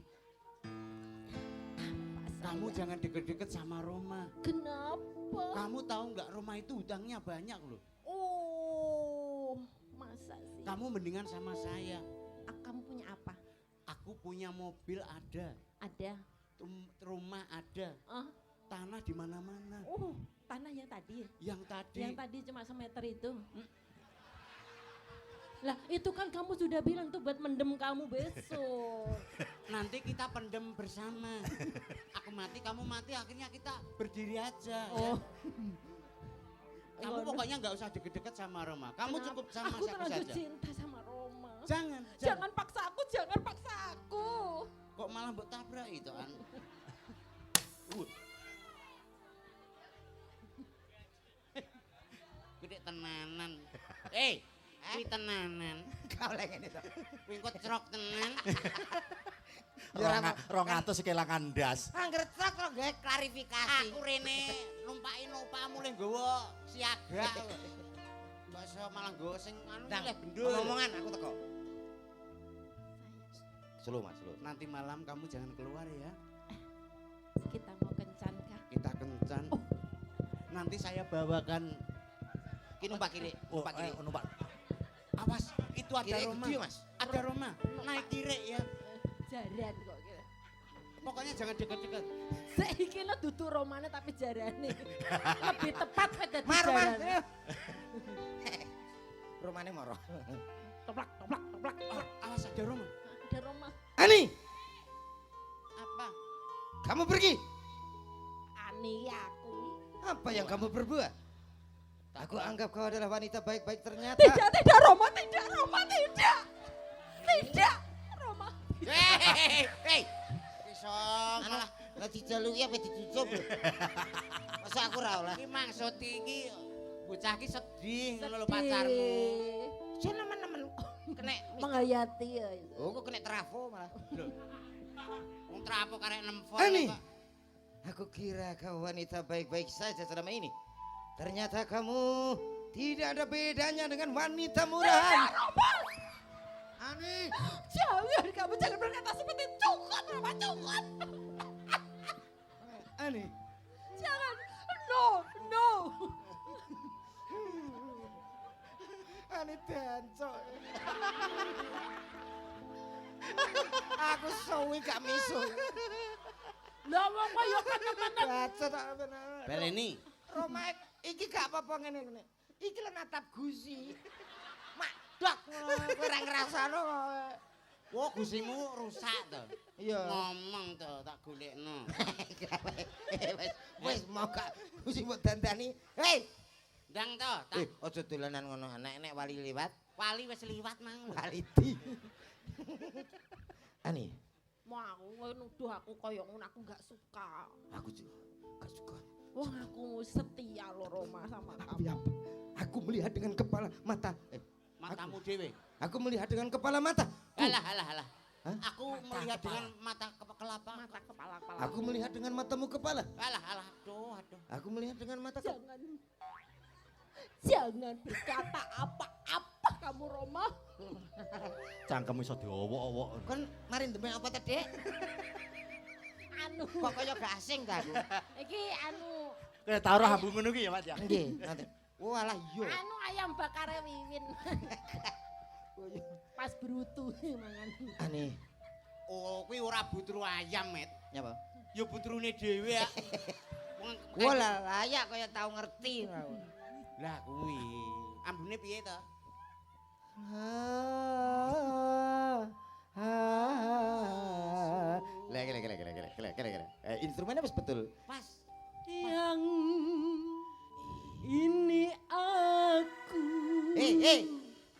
Speaker 3: kamu jangan deket-deket sama Roma.
Speaker 5: Kenapa?
Speaker 3: Kamu tahu nggak Roma itu hutangnya banyak loh.
Speaker 5: Oh, masa sih?
Speaker 3: Kamu mendingan sama saya.
Speaker 5: Kamu punya apa?
Speaker 3: Aku punya mobil ada,
Speaker 5: Ada.
Speaker 3: rumah ada,
Speaker 5: Ah,
Speaker 3: tanah di mana-mana.
Speaker 5: oh, tanah yang tadi.
Speaker 3: Yang tadi.
Speaker 5: Yang tadi cuma semeter itu. Lah, itu kan kamu sudah bilang tuh buat mendem kamu besok.
Speaker 3: Nanti kita pendem bersama. Aku mati, kamu mati, akhirnya kita berdiri aja.
Speaker 5: Oh.
Speaker 3: Ya. Kamu pokoknya nggak usah deket-deket sama Roma. Kamu
Speaker 5: Kenapa?
Speaker 3: cukup sama
Speaker 5: aku
Speaker 3: siapa
Speaker 5: terlanjur
Speaker 3: saja.
Speaker 5: cinta sama Roma.
Speaker 3: Jangan.
Speaker 5: Jangan paksa aku, jangan paksa aku.
Speaker 3: Kok malah mbok tabrak itu an. Gede tenanan. Kuwi tenanan.
Speaker 1: Kau lagi ngene to.
Speaker 3: Kuwi kok cerok tenan.
Speaker 2: Rong atus kelangan ndas.
Speaker 1: Angger cek kok gawe klarifikasi.
Speaker 3: Aku rene numpaki nopamu le nggawa siaga. Mbok iso malah nggawa sing anu
Speaker 1: Dang,
Speaker 3: leh bendul.
Speaker 1: omongan aku teko. Slow Mas, slow.
Speaker 3: Nanti malam kamu jangan keluar ya.
Speaker 5: Kita mau kencan kah?
Speaker 3: Kita kencan. Nanti saya bawakan.
Speaker 1: Ki numpak kiri,
Speaker 2: Oh,
Speaker 1: numpak kiri.
Speaker 2: numpak.
Speaker 3: Awas, itu ada
Speaker 1: Kiri
Speaker 3: Roma.
Speaker 1: gede, Mas.
Speaker 3: Ada Roma. Naik kiri ya.
Speaker 5: Jaran kok kira.
Speaker 3: Pokoknya jangan dekat-dekat.
Speaker 5: Saiki lo dudu romane tapi jarane. Lebih tepat kowe dadi
Speaker 1: Mar, Mas.
Speaker 5: jaran.
Speaker 1: Rumane moro.
Speaker 5: Toplak, toplak, toplak.
Speaker 3: Oh, awas ada Roma.
Speaker 5: Ada Roma.
Speaker 1: Ani,
Speaker 3: Apa?
Speaker 1: kamu pergi.
Speaker 5: Ani aku.
Speaker 1: Apa yang kamu perbuat? Aku anggap kau adalah wanita baik-baik ternyata.
Speaker 5: Tidak Roma, tidak Roma, tidak. Tidak Roma.
Speaker 3: Hei. Iso
Speaker 1: Anu,
Speaker 3: malah
Speaker 1: lah dijaluki apa dicucup lho. Masa aku ra oleh.
Speaker 3: iki maksud iki bocah iki sedih ngono lho
Speaker 5: Sedih.
Speaker 3: pacarmu.
Speaker 1: Jan nemen-nemen kena
Speaker 5: Menghayati ya.
Speaker 1: Oh, kok kena trafo malah.
Speaker 3: Lho. Wong trapo karek nempol
Speaker 1: Ani.
Speaker 3: kok.
Speaker 1: Aku kira kau wanita baik-baik saja selama ini. Ternyata kamu tidak ada bedanya dengan wanita murahan. Ani,
Speaker 5: Jangan, kamu jangan berkata seperti cukot, Roma, cukot.
Speaker 1: Ani.
Speaker 5: Jangan. No, no.
Speaker 1: Ani dancok. Aku suwi gak miso.
Speaker 5: Lah wong kaya temen-temen.
Speaker 1: Dancok tak bener.
Speaker 3: Baleni.
Speaker 1: Roma iki gak apa-apa ngene-ngene. Iki lho natap gusi. Mak dok kowe ora ngrasano kowe.
Speaker 3: Wah, gusimu rusak to.
Speaker 1: Iya.
Speaker 3: Ngomong to, tak golekno.
Speaker 1: Wis mau gak mesti mbok dandani. Hei,
Speaker 3: Ndang to, tak
Speaker 1: aja dolanan ngono. Nek wali liwat,
Speaker 3: wali wis liwat mang.
Speaker 1: wali di. Ani,
Speaker 5: Mau aku kowe nuduh aku kaya ngono aku gak suka.
Speaker 1: aku juga gak suka.
Speaker 5: Wah aku setia lo Roma sama
Speaker 1: Tapi
Speaker 5: kamu.
Speaker 1: apa? Aku melihat dengan kepala mata.
Speaker 3: Matamu dhewe.
Speaker 1: Aku melihat dengan kepala mata.
Speaker 3: Alah, alah, alah.
Speaker 1: Hah?
Speaker 3: Aku melihat dengan mata kelapa.
Speaker 5: Mata kepala.
Speaker 1: Aku melihat dengan matamu kepala.
Speaker 3: Alah, alah. Aduh.
Speaker 1: Aku melihat dengan mata kepala.
Speaker 5: Jangan berkata apa-apa kamu Roma.
Speaker 2: Cangkem iso diowok-owok.
Speaker 1: Kon mari ndemek apa tadi?
Speaker 5: Anu,
Speaker 1: Kok kaya gak asing ta aku?
Speaker 5: iki anu,
Speaker 2: Kayak tau ora hambung ngono ki ya, Mas ya.
Speaker 1: Nggih, nanti. Walah iya.
Speaker 5: anu ayam bakar wiwin. Pas berutu mangan.
Speaker 1: Ani,
Speaker 3: Oh, kuwi ora butru ayam, Met.
Speaker 1: nyapa?
Speaker 3: Ya butrune dhewe ya. Wong
Speaker 1: Walah layak kaya tau ngerti.
Speaker 3: lah kuwi. Ambune piye to?
Speaker 1: Kira. Instrumennya pas betul.
Speaker 3: Pas.
Speaker 5: Yang ini aku.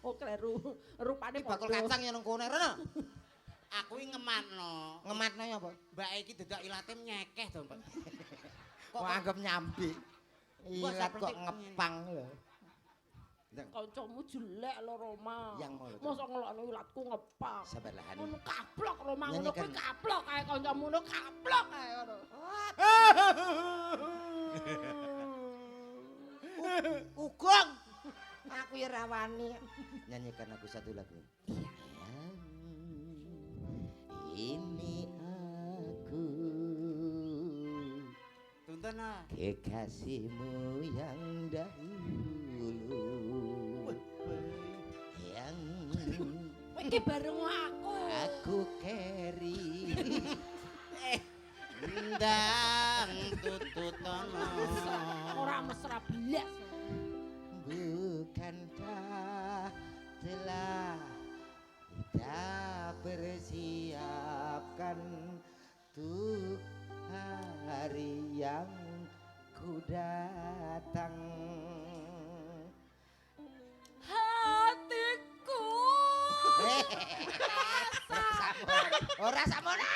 Speaker 5: Oh kleru, rupane
Speaker 1: Ini bakul kacang yang nang kono rono.
Speaker 3: Aku iki ngematno.
Speaker 1: Ngematno ya apa?
Speaker 3: Mbake iki dadak ilate nyekeh to, Mbak.
Speaker 1: Kok anggap nyambi. Ilat kok
Speaker 3: seperti
Speaker 1: ngepang lho.
Speaker 5: Kancamu jelek lo Roma.
Speaker 1: Yang mau lho.
Speaker 5: Mosok ngelokno ilatku ngepang.
Speaker 1: Sabarlah Ani.
Speaker 5: Ngono kaplok Roma ngono
Speaker 1: Nyanyikan.
Speaker 5: kuwi kaplok kae kancamu ngono kaplok kae ngono.
Speaker 1: Ugong. Aku ya rawani. Nyanyikan aku satu lagu. Ini aku
Speaker 3: Tuntun ah.
Speaker 1: kekasihmu yang dahulu yang
Speaker 5: Iki bareng aku.
Speaker 1: aku keri
Speaker 3: Ndang tututono.
Speaker 5: Ora mesra blas.
Speaker 1: bukankah telah kita persiapkan untuk hari yang ku datang.
Speaker 5: Hatiku.
Speaker 1: Ora samono.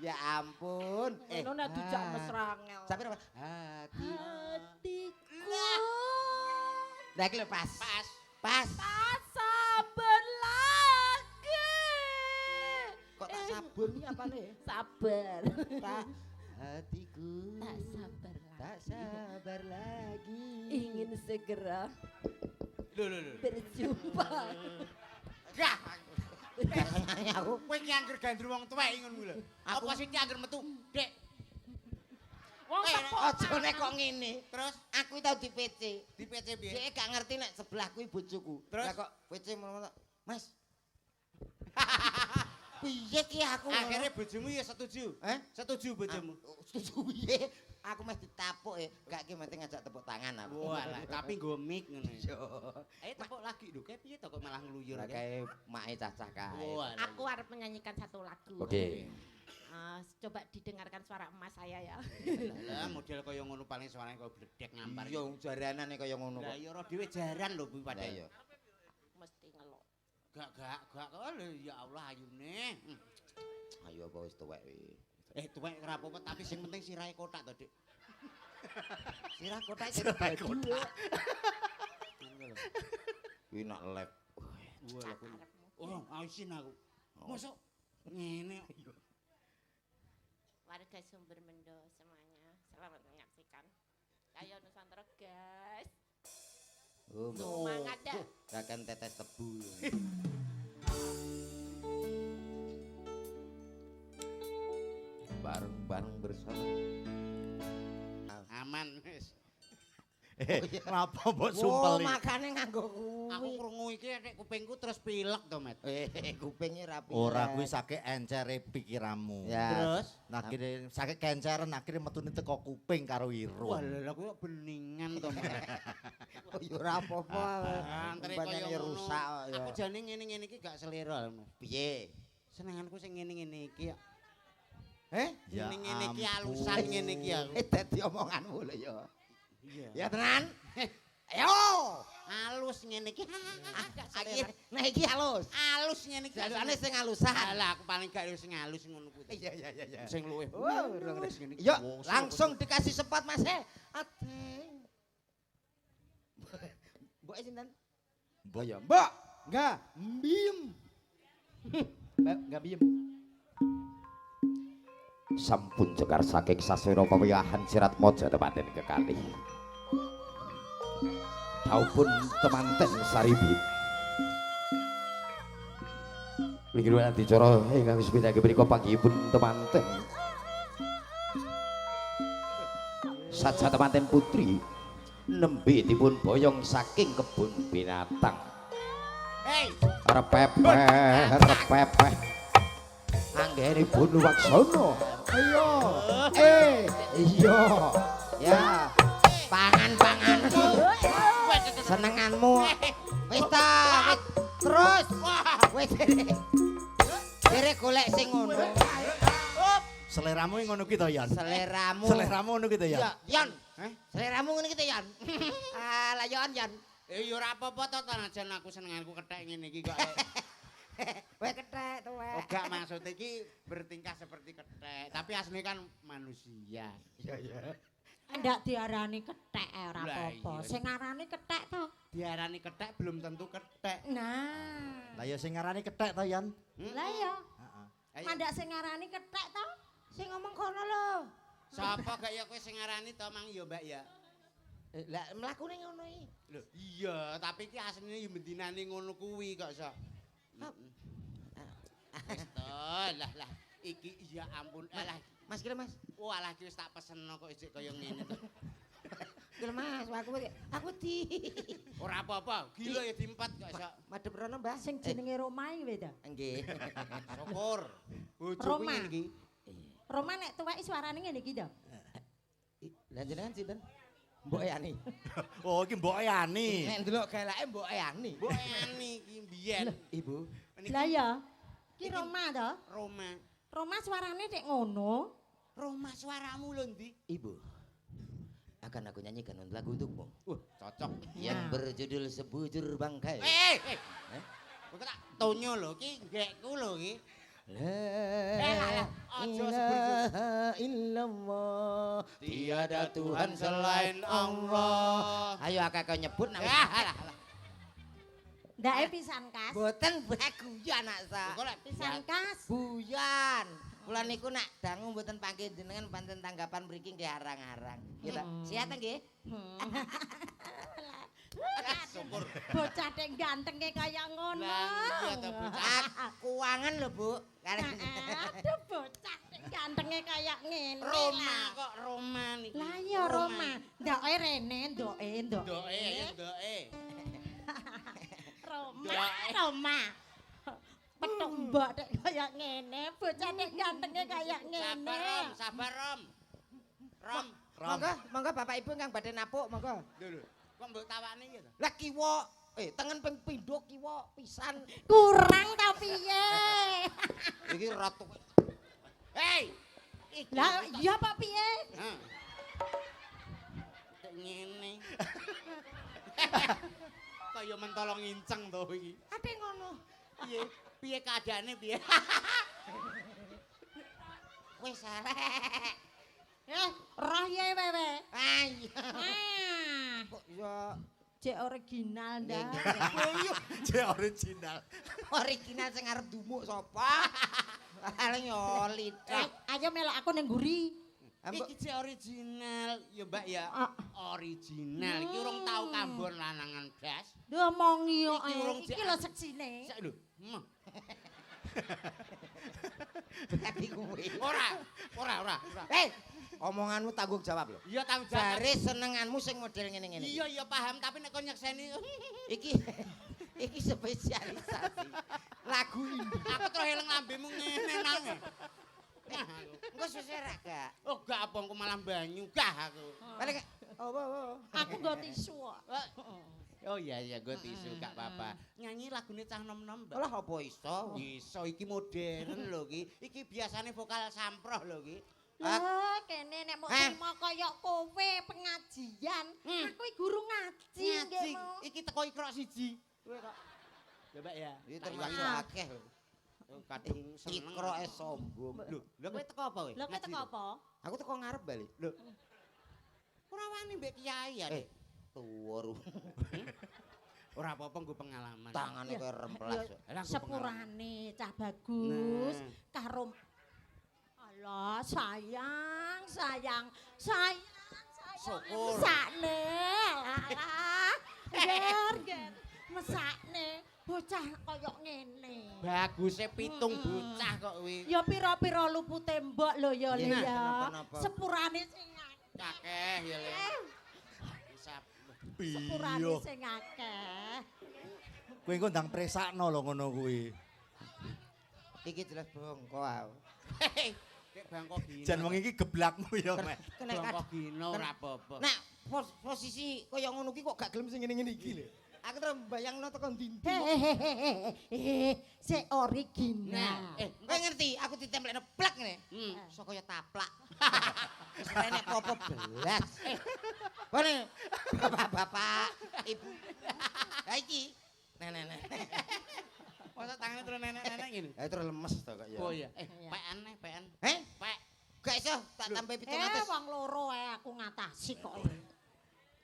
Speaker 1: Ya ampun.
Speaker 5: Ngono nek dijak mesra ngel.
Speaker 1: Sampai apa? Hati.
Speaker 5: Hatiku.
Speaker 1: Nah, iki lho pas.
Speaker 3: Pas.
Speaker 5: Tak sabar lagi.
Speaker 1: Kok tak sabun iki apane?
Speaker 5: Sabar.
Speaker 1: Tak hatiku.
Speaker 5: Tak sabar lagi.
Speaker 1: Tak sabar lagi.
Speaker 5: Ingin segera
Speaker 3: Lho.
Speaker 5: berjumpa.
Speaker 3: Gah.
Speaker 1: Aku
Speaker 3: Kowe ki angger gandru wong tuwek ngono lho.
Speaker 1: Aku-
Speaker 3: Apa sih ki angger metu? Dek.
Speaker 5: Wong teko.
Speaker 1: aja nek kok ngene.
Speaker 3: Terus
Speaker 1: Aku tau di PC.
Speaker 3: di PC piye?
Speaker 1: Dia gak ngerti nek sebelah kuwi bojoku.
Speaker 3: Terus?
Speaker 1: Lah kok PC ngono, Mas. Piye ki aku?
Speaker 3: Akhirnya bojomu ya setuju. Setuju bojomu.
Speaker 1: Setuju piye? Aku mesti ditapuk ya. Gak ki mesti ngajak tepuk tangan aku.
Speaker 3: Walah, tapi nggo mic ngono.
Speaker 1: Yo.
Speaker 3: Ayo tepuk lagi lho. Kayak piye to kok malah ngluyur
Speaker 1: Lah
Speaker 3: kae?
Speaker 1: kae mae cacah kae.
Speaker 3: Walah.
Speaker 5: Aku harus menyanyikan satu lagu.
Speaker 4: Oke.
Speaker 5: Coba didengarkan suara emas saya ya.
Speaker 3: Lah model kaya ngono paling suarane kaya bledek ngampar.
Speaker 1: Yo jaranane kaya ngono
Speaker 3: Lah
Speaker 1: kok.
Speaker 3: ya ora dhewe jaran lho kuwi
Speaker 1: Lah
Speaker 3: padahal.
Speaker 1: iya.
Speaker 5: Mesti ngelok.
Speaker 3: Gak. Oh, lho, ya Allah ayune.
Speaker 1: Ayo apa wis tuwek wi.
Speaker 3: Tuwek ora apa-apa tapi sing penting sirahe kotak to, Dik.
Speaker 1: Sirah kotak
Speaker 2: Sirah kotak.
Speaker 1: Kuwi nak lab.
Speaker 3: Walah kuwi. Oh, ausin aku. Mosok ngene.
Speaker 5: Warga Sumber Mendo semuanya, selamat menyaksikan. Ayo Nusantara guys.
Speaker 1: Oh,
Speaker 5: Semangat dah.
Speaker 1: Rakan tetes tebu. Bareng-bareng bersama.
Speaker 3: Aman wis.
Speaker 2: Kenapa mbok sumpel iki?
Speaker 1: makane nganggo
Speaker 3: Aku
Speaker 1: kuwi.
Speaker 3: krungu krungu iki nek kupingku terus pilek to, Met.
Speaker 1: Kupingnya rapi.
Speaker 2: Ora kuwi saking encere pikiranmu.
Speaker 1: Ya.
Speaker 3: Terus
Speaker 2: Akhire saking kenceren akhire metune teko kuping karo irung.
Speaker 3: wah lha kuwi beningan to, Met.
Speaker 1: Oh ya ora apa-apa.
Speaker 3: Antre
Speaker 1: Banyak
Speaker 3: kaya
Speaker 1: rusak kok ya.
Speaker 3: Aku jane ngene-ngene iki gak selera.
Speaker 1: Piye?
Speaker 3: Senenganku sing ngene-ngene iki ya.
Speaker 2: Ya
Speaker 3: Ngene-ngene iki
Speaker 2: ampun.
Speaker 3: alusan ngene iki aku.
Speaker 1: Dadi omonganmu lho ya.
Speaker 3: Iya.
Speaker 1: Ya tenan. Ayo.
Speaker 3: Halus ngene iki.
Speaker 1: Iki nah iki halus.
Speaker 3: Halus ngene iki.
Speaker 1: Jasane sing halusan.
Speaker 3: Alah aku paling gak sing halus ngono kuwi.
Speaker 1: Iya.
Speaker 3: Sing luwih.
Speaker 1: Wow,
Speaker 3: Wis ngene iki.
Speaker 1: Yuk, langsung dikasih spot Mas. Adeng. Mbok sinten?
Speaker 2: Mbok ya.
Speaker 1: Mbok. Enggak, mbiem. Enggak mbiem.
Speaker 4: Sampun cekar saking sasira pawiyahan sirat moja temanten kekalih. Taupun temanten saribit. Mriki luwih dicara ingkang sepindhake menika panggihipun temanten. Saja temanten putri nembe dipun boyong saking kebun binatang.
Speaker 3: Hei,
Speaker 4: Repepeh. Anggenipun Waksono. Ayo. Iya. Ya.
Speaker 1: Pangan. Senenganmu. Wis ta, wis. Terus. Wis. Kere golek sing ngono.
Speaker 2: Seleramu ngono ki to, Yan?
Speaker 1: Seleramu.
Speaker 2: Seleramu ngono ki to, Yan?
Speaker 1: Ya, Yan. Seleramu ngene iki to, Yan. Lah Yan.
Speaker 3: ya ora apa-apa to najan aku senenganku kethek ngene iki kok.
Speaker 1: Wes kethek to wes.
Speaker 3: Oh, gak maksud iki bertingkah seperti kethek, tapi aslinya kan manusia.
Speaker 1: Iya.
Speaker 5: Ndak diarani kethek ora
Speaker 3: Lah,
Speaker 5: apa-apa.
Speaker 3: iya.
Speaker 5: Sing arani kethek to.
Speaker 3: Diarani kethek belum tentu kethek.
Speaker 5: Nah.
Speaker 2: Lah ya sing ngarani kethek to, Yan?
Speaker 5: Lah ya,
Speaker 3: Ayo.
Speaker 5: mandak sing arani kethek to.
Speaker 1: Sing ngomong kono lho.
Speaker 3: Sapa gak ya kowe sing ngarani to Mang ya Mbak ya?
Speaker 1: Lah mlakune ngono iki.
Speaker 3: Lho, iya, tapi iki asline ya mendinane ngono kuwi kok sok. Wis to, lah iki ya ampun. Alah,
Speaker 1: Mas kira Mas.
Speaker 3: walah iki wis tak pesenno kok isik kaya ngene to.
Speaker 1: Kira Mas, aku di
Speaker 3: Ora apa-apa, gila ya diempat kok sok.
Speaker 1: madhep rono, Mbah.
Speaker 5: Sing jenenge Roma iki weda.
Speaker 1: Nggih.
Speaker 3: Syukur. Bojoku
Speaker 5: Roma.
Speaker 3: ngene iki.
Speaker 5: Roma nek tuweki suarane ngene iki to.
Speaker 1: Lah jenengan sinten? Mbok Yani.
Speaker 2: Oh, iki Mbok Yani.
Speaker 1: Nek ndelok galake Mbok Yani.
Speaker 3: Mbok Yani iki mbiyen.
Speaker 1: Ibu.
Speaker 3: Niki
Speaker 5: Lah ya. Ki Roma to.
Speaker 3: Roma.
Speaker 5: Roma suarane nek ngono.
Speaker 3: Roma suaramu lho ndi?
Speaker 1: Ibu. Akan aku nyanyikan lagu untukmu
Speaker 3: Cocok.
Speaker 1: yang berjudul Sebujur Bangkai.
Speaker 3: Kok tak tonyo lho iki nggekku lho iki.
Speaker 1: La
Speaker 3: aja
Speaker 1: ilaha illallah.
Speaker 3: Tiada Tuhan selain Allah.
Speaker 1: Ayo akak kau nyebut nak.
Speaker 5: Ndake pisan kas.
Speaker 1: Boten baguyan anak sa.
Speaker 3: Kok lek
Speaker 5: Pisan kas.
Speaker 1: Buyan. Kula niku nak dangu mboten panggih jenengan pancen tanggapan mriki nggih arang-arang. Gitu. Siat nggih?
Speaker 3: syukur.
Speaker 5: Bocah dek gantenge kaya ngono.
Speaker 3: Lah iya to bocah.
Speaker 1: Kuangan lho, Bu.
Speaker 5: Aduh bocah dek gantenge kaya ngene.
Speaker 3: Roma
Speaker 5: lah.
Speaker 3: kok Roma niki.
Speaker 5: Lah ya Roma. Ndoke rene, ndoke.
Speaker 3: Doe ya doe.
Speaker 5: Roma. Petuk mbok dek kaya ngene, bocah dek gantenge kaya ngene.
Speaker 3: Sabar Rom. Rom.
Speaker 1: Monggo Bapak Ibu ingkang badhe napuk, monggo.
Speaker 3: Lho. Kok mbok tawane iki to?
Speaker 1: Lah kiwa, tengen ping pindho kiwa pisan.
Speaker 5: Kurang ta piye?
Speaker 1: Iki ratu.
Speaker 3: Hei.
Speaker 5: Lah iya Pak piye?
Speaker 3: Hah. Kayak ngene. Kaya mentolong inceng to iki.
Speaker 1: Ate ngono.
Speaker 3: Piye? Piye keadaane piye?
Speaker 1: Wis arek.
Speaker 5: Roh ye wewe.
Speaker 1: Ayo.
Speaker 5: Ah,
Speaker 1: Kok ya
Speaker 5: cek original ndak.
Speaker 2: Je original.
Speaker 1: original sing arep dumuk sapa? Paling nyoli.
Speaker 5: Ayo melok aku ning nguri.
Speaker 3: Iki sih original, ya Mbak ya.
Speaker 5: Ah.
Speaker 3: Original. Iki urung tau kambon lanangan gas.
Speaker 5: Ngomongi yo.
Speaker 3: Iki urung
Speaker 5: Iki lho seksine.
Speaker 3: Sik lho.
Speaker 1: Tapi kuwi.
Speaker 3: Ora.
Speaker 1: Omonganmu tanggung jawab lho.
Speaker 3: Iya tanggung jawab.
Speaker 1: Jare senenganmu sing model ngene-ngene.
Speaker 3: Iya paham, tapi nek kon nyekseni
Speaker 1: Iki Iki spesialisasi lagu indie.
Speaker 3: Aku terus eling lambemu ngene nang.
Speaker 1: Engko sesera gak?
Speaker 3: Oh gak apa aku malah banyu gah aku.
Speaker 1: Balik. Oh.
Speaker 5: Aku nggo tisu kok.
Speaker 3: Oh iya gue tisu gak apa-apa. Nyanyi lagune cah nom-nom, Mbak.
Speaker 1: Lah apa iso?
Speaker 3: Iso iki modern lho iki. Iki biasane vokal samproh lho iki.
Speaker 5: Lah kene nek mau trimo kaya kowe pengajian, aku iki guru ngaji
Speaker 3: Ngaji.
Speaker 5: nggih mau.
Speaker 3: Iki teko ikrok siji. Kowe kok. Coba ya.
Speaker 1: Iki termasuk akeh lho.
Speaker 3: Kadung seneng.
Speaker 1: Ikroke sombong.
Speaker 3: Lho kowe teko apa kowe?
Speaker 5: Lah kowe teko apa?
Speaker 1: Aku teko ngarep balik.
Speaker 3: Lho. Ora wani mbek kiai ya.
Speaker 1: Tuwa.
Speaker 3: Ora apa-apa nggo pengalaman.
Speaker 1: Tangane koyo remplas.
Speaker 3: Lah, nggo
Speaker 5: Sepurane cah bagus
Speaker 3: Nah.
Speaker 5: karo Allah sayang.
Speaker 3: Syukur.
Speaker 5: Mesakne. Alah. Ger. Mesakne bocah kaya ngene.
Speaker 3: Baguse pitung bocah kok kuwi.
Speaker 5: Ya pira-pira lupute mbok lho ya Le
Speaker 1: Iya,
Speaker 5: ya.
Speaker 1: kenapa-napa?
Speaker 5: Sepurane sing
Speaker 3: Akeh ya Le. Isap.
Speaker 5: sepurane
Speaker 2: Iya.
Speaker 5: sing akeh.
Speaker 2: Kowe engko ndang presakno lho ngono kuwi.
Speaker 1: Iki jelas bongko aku.
Speaker 3: Kayak bangko gino.
Speaker 2: Jan wong iki geblakmu ya, Mek.
Speaker 3: Bangko gino ora apa-apa.
Speaker 1: Nah, posisi kaya ngono ki kok gak gelem sing ngene-ngene iki lho. Aku terus bayangno tekan dindi.
Speaker 5: Se original.
Speaker 1: Kowe ngerti aku ditemplekno plek ngene. Iso kaya taplak. Wis enek apa belas. Bane bapak-bapak, ibu. Ha iki. Nenek.
Speaker 3: Masa tangannya terus nenek-nenek gini?
Speaker 1: Ha terus lemes to kok ya.
Speaker 3: Oh iya.
Speaker 5: Iya.
Speaker 3: Pekan nih, pekan. Pek.
Speaker 1: Gak iso tak tambah 700.
Speaker 5: Wong loro aku ngatasi kok.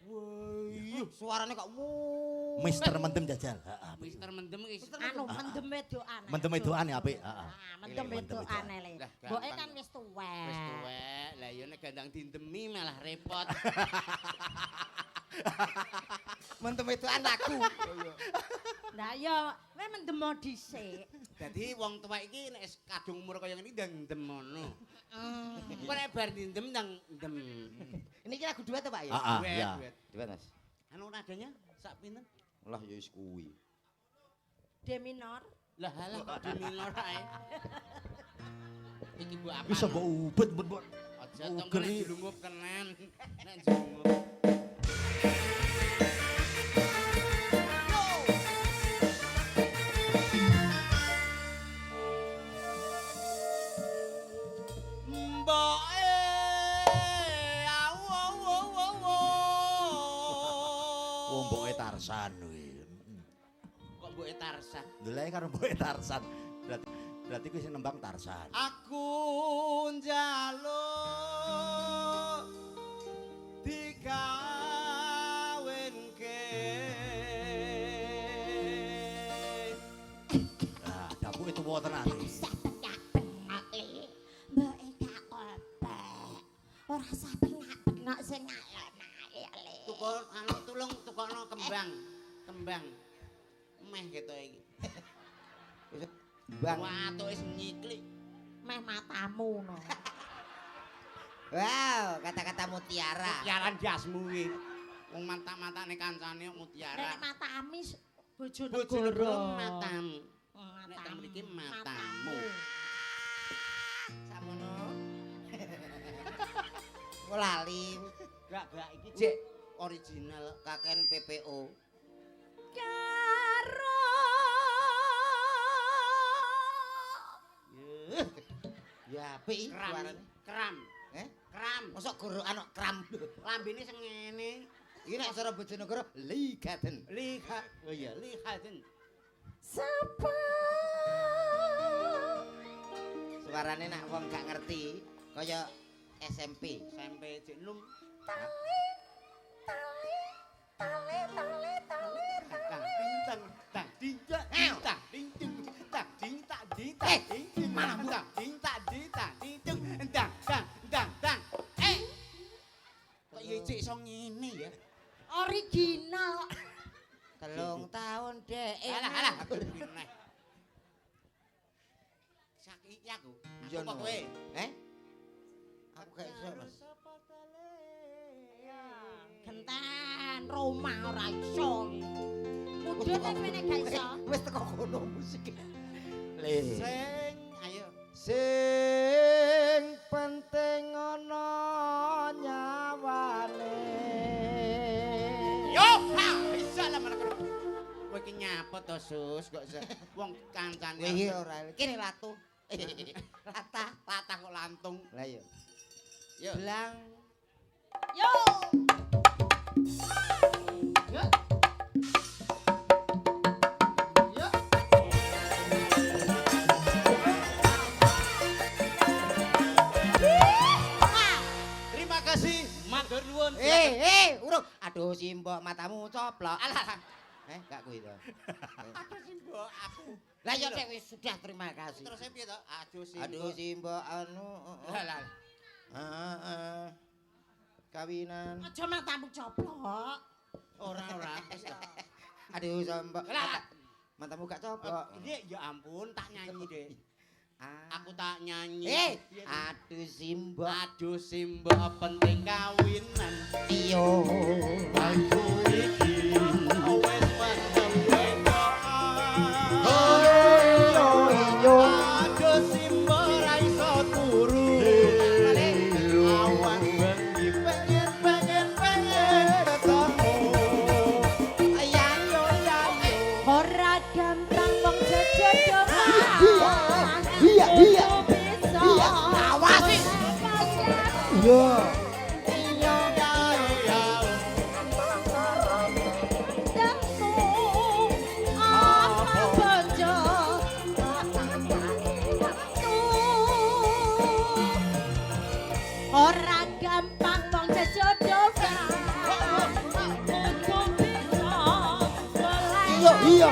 Speaker 1: Woi, suarane kok wuh.
Speaker 2: Mister Mendem jajal. Heeh.
Speaker 3: Mister Mendem iki.
Speaker 5: Anu mendem wedokan.
Speaker 2: Mendem wedokan ya apik, heeh.
Speaker 5: Mendem wedokan le.
Speaker 3: Lah,
Speaker 5: Mboke
Speaker 3: gampang.
Speaker 5: kan wis tuwek.
Speaker 3: Wis tuwek. Lah ya nek gandang dindemi malah repot.
Speaker 1: Mentem itu anakku.
Speaker 5: Lah ya kowe mendem dhisik.
Speaker 3: Dadi wong tuwek iki nek kadung umur kaya ngene ndang ndem ngono. Kok nek bar ndem ndang ndem.
Speaker 1: Ini kira lagu duet Pak ya?
Speaker 2: Heeh,
Speaker 3: Duet,
Speaker 2: ya.
Speaker 3: duet.
Speaker 1: Duet Mas.
Speaker 3: Anu nadanya sak pinten?
Speaker 1: Lah ya wis kuwi.
Speaker 5: D minor.
Speaker 3: Lah halah kok di minor ae. Iki mbok apa?
Speaker 2: Bisa mbok ubet, mbok.
Speaker 3: Aja tong
Speaker 2: Ugeri.
Speaker 3: nek dilungup kenen. Nek dilungup.
Speaker 2: Wong mboke Tarsan kuwi.
Speaker 3: Kok mboke Tarsan?
Speaker 2: Ndeleke karo mboke Tarsan. Berarti kuwi sing nembang Tarsan.
Speaker 3: Aku njaluk dikawinke.
Speaker 2: Ah, dapuke tuwa tenan.
Speaker 5: Mbok gak kopek. Ora usah bengak-bengok sing alon-alon le.
Speaker 3: Tukul anu tulung tukokno kembang. Kembang. Meh gitu iki.
Speaker 1: Bang.
Speaker 3: Watuke wis nyiklik.
Speaker 5: Meh matamu no.
Speaker 1: Wow, kata-kata mutiara.
Speaker 3: Mutiara jasmu iki. Wong mata-matane kancane mutiara.
Speaker 5: Nek matami bojo
Speaker 3: Bojonegoro
Speaker 5: negara.
Speaker 3: matamu. Nek teng mriki matamu.
Speaker 1: Samono. Lali.
Speaker 3: Gak iki Cek original
Speaker 1: Kaken PPO.
Speaker 5: Karo
Speaker 1: Ya apik
Speaker 3: kram.
Speaker 1: suarane.
Speaker 3: Kram. Kram.
Speaker 1: Mosok gorokan kok kram.
Speaker 3: Lambene sing ngene.
Speaker 1: Iki nek cara Bojonegoro ligaten.
Speaker 3: Lihat. Oh iya, lihaten.
Speaker 5: sapa
Speaker 1: Suarane nak wong gak ngerti kaya SMP.
Speaker 3: Sampai cek num.
Speaker 5: tali
Speaker 3: Tak bintang, tak dinja, tak dingding, tak ding, tak di, tak
Speaker 1: Eh,
Speaker 3: dingding,
Speaker 1: mana, Bu?
Speaker 3: tak ding, tak di, tak dingding, dang, dang, dang, dang. Kok ya cek iso ngene ya?
Speaker 5: original
Speaker 1: 3 tahun dek.
Speaker 3: Alah, aku lebih meneh. Sakiki aku.
Speaker 1: Iya,
Speaker 3: Aku kok
Speaker 1: no.
Speaker 3: kowe?
Speaker 1: Aku gak iso Mas.
Speaker 5: genten Roma ora iso Duit ning mene gak iso.
Speaker 1: Wis teko kono musik. Le.
Speaker 3: Sing ayo.
Speaker 1: Sing penting ana nyawane.
Speaker 3: Yo, ha, bisa lah mana kowe. Kowe iki nyapa to, Sus? Kok wong kancane.
Speaker 1: Kowe iki ora kene latu.
Speaker 3: Latah kok lantung.
Speaker 1: Lah iya.
Speaker 3: Yo.
Speaker 1: Blang.
Speaker 5: Yo.
Speaker 3: Terima kasih, matur nuwun.
Speaker 1: Urung. Aduh simbok matamu coplok. Alah. Gak kuwi to.
Speaker 3: Aduh sih, Mbok, aku.
Speaker 1: Lah ya Dek wis sudah terima kasih.
Speaker 3: Terus piye to? Aduh sih.
Speaker 1: Aduh simbok anu.
Speaker 3: Lah.
Speaker 1: Heeh. Kawinan.
Speaker 5: Aja matamu coplok.
Speaker 3: Ora.
Speaker 1: Aduh simbok.
Speaker 3: Lah.
Speaker 1: Matamu gak coplok.
Speaker 3: Ini ya ampun, tak nyanyi deh.
Speaker 1: Ah.
Speaker 3: Aku tak nyanyi.
Speaker 1: Aduh simbok.
Speaker 3: Aduh Simbok penting kawinan.
Speaker 1: Iya.
Speaker 3: Aku iki wis mendem
Speaker 1: Iya.
Speaker 3: Aduh Simbok ra iso turu. Awan bengi pengen ketemu.
Speaker 1: Ayo.
Speaker 5: Ora gampang wong jejodohan.
Speaker 4: Iya.
Speaker 5: Iya.
Speaker 1: Awas.
Speaker 4: Iya.
Speaker 5: Ora gampang wong jejodohan.
Speaker 4: Iya.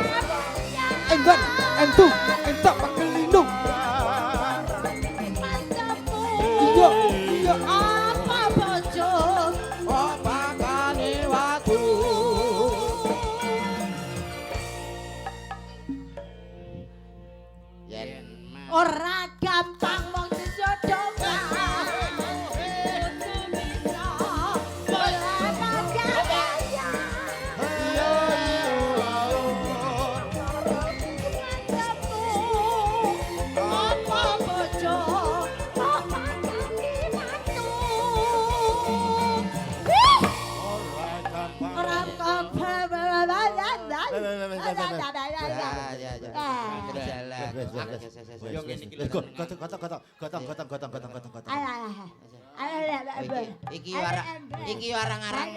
Speaker 4: Enggan, entu, entak pakai lindung. Iya.
Speaker 5: Apa bojo?
Speaker 1: Bakane watu. Yen
Speaker 5: Ora gampang wong jejodohan.
Speaker 3: Yo ngene iki lho.
Speaker 2: Gotong.
Speaker 1: Iki warang-arang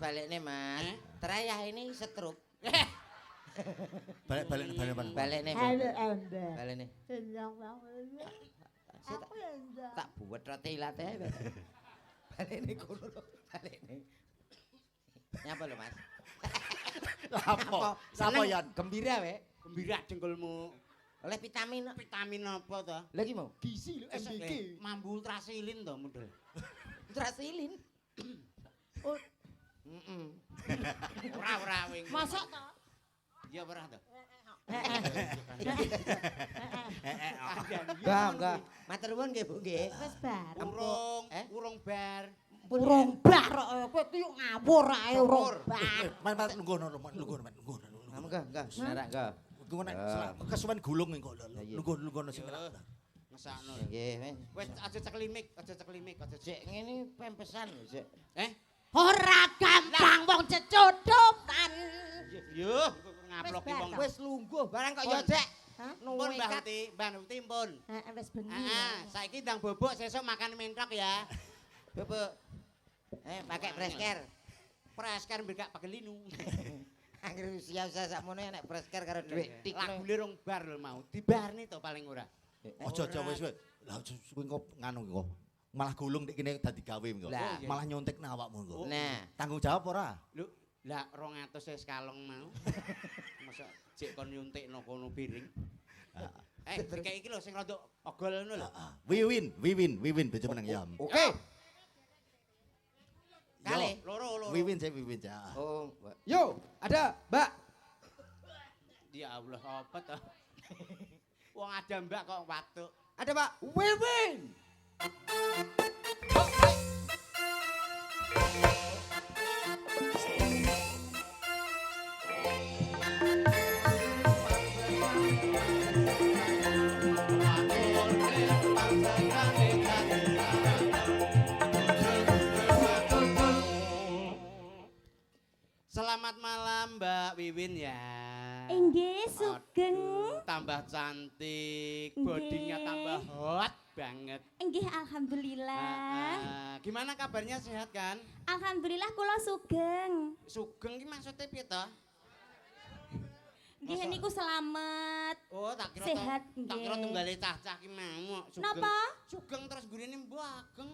Speaker 1: Balekne Mas. Terayah ini setruk.
Speaker 2: Balik.
Speaker 1: Balekne. Tak buat roti latte. Balekne kono lho, balekne. Nyapa lho Mas?
Speaker 2: Lapo
Speaker 1: Seneng,
Speaker 2: Yan?
Speaker 1: Gembira we.
Speaker 3: Gembira dengkulmu.
Speaker 1: Oleh vitamin.
Speaker 3: Vitamin apa to?
Speaker 1: Lagi mau?
Speaker 3: Gizi lho, MBK. Mambu ultrasilin to model.
Speaker 1: Ultrasilin.
Speaker 3: Ora wing.
Speaker 5: Masuk to?
Speaker 3: Iya ora to.
Speaker 1: Enggak. Matur nuwun nggih Bu nggih.
Speaker 5: Wis bar.
Speaker 3: Urung bar.
Speaker 5: Urung bar kok kowe iki yo ngawur ae urung bar.
Speaker 2: Man nunggu.
Speaker 1: Enggak. Senarak enggak.
Speaker 2: Iku nek kesuwen gulung kok nunggu sing
Speaker 3: Ngesakno.
Speaker 1: Nggih.
Speaker 3: Wis aja ceklimik.
Speaker 1: Sik ngene pempesan lho sik.
Speaker 5: Ora gampang wong cecodokan.
Speaker 3: Yo, ngaploki wong.
Speaker 1: Wis lungguh barang kok ya Cek.
Speaker 3: Pun Mbah Nuti pun.
Speaker 5: Heeh wis bengi.
Speaker 3: Saiki ndang bobok sesuk makan mentok ya.
Speaker 1: Bebek. Pakai presker.
Speaker 3: Presker mbek gak pagelinu.
Speaker 1: Angger usia sakmono nek presker karo dhuwit tik.
Speaker 3: Lagu lirung bar lho mau. Dibarni to paling ora.
Speaker 2: Aja wis. Lah kuwi kok nganu kok. Malah gulung nek kene dadi gawe kok. Malah nyontekna awakmu kok.
Speaker 1: Nah,
Speaker 2: Tanggung jawab ora?
Speaker 3: Lho, lah 200 wis kalong mau. Masa jek kon nyuntikno kono piring. Dikek iki lho sing rada ogol ngono lho.
Speaker 2: Wiwin bejo menang ya.
Speaker 1: oke.
Speaker 3: Kali loro.
Speaker 2: Wiwin sih.
Speaker 1: Oh,
Speaker 4: Yo, ada, Mbak.
Speaker 3: Ya Allah apa to? Wong ada Mbak kok watuk.
Speaker 4: Ada, Pak. Wiwin.
Speaker 6: Inggih, sugeng.
Speaker 3: Tambah cantik,
Speaker 6: Nggih.
Speaker 3: bodinya tambah hot banget.
Speaker 6: Inggih, alhamdulillah.
Speaker 3: Gimana kabarnya, sehat kan?
Speaker 6: Alhamdulillah kula sugeng.
Speaker 3: Sugeng ki maksudnya piye to?
Speaker 6: Nggih
Speaker 3: Masa?
Speaker 6: niku selamat.
Speaker 3: Oh, tak kira
Speaker 6: Sehat,
Speaker 3: tak kira
Speaker 6: nggih.
Speaker 3: tunggale cah-cah ki mau sugeng.
Speaker 6: Napa?
Speaker 3: Sugeng terus gurine mbageng.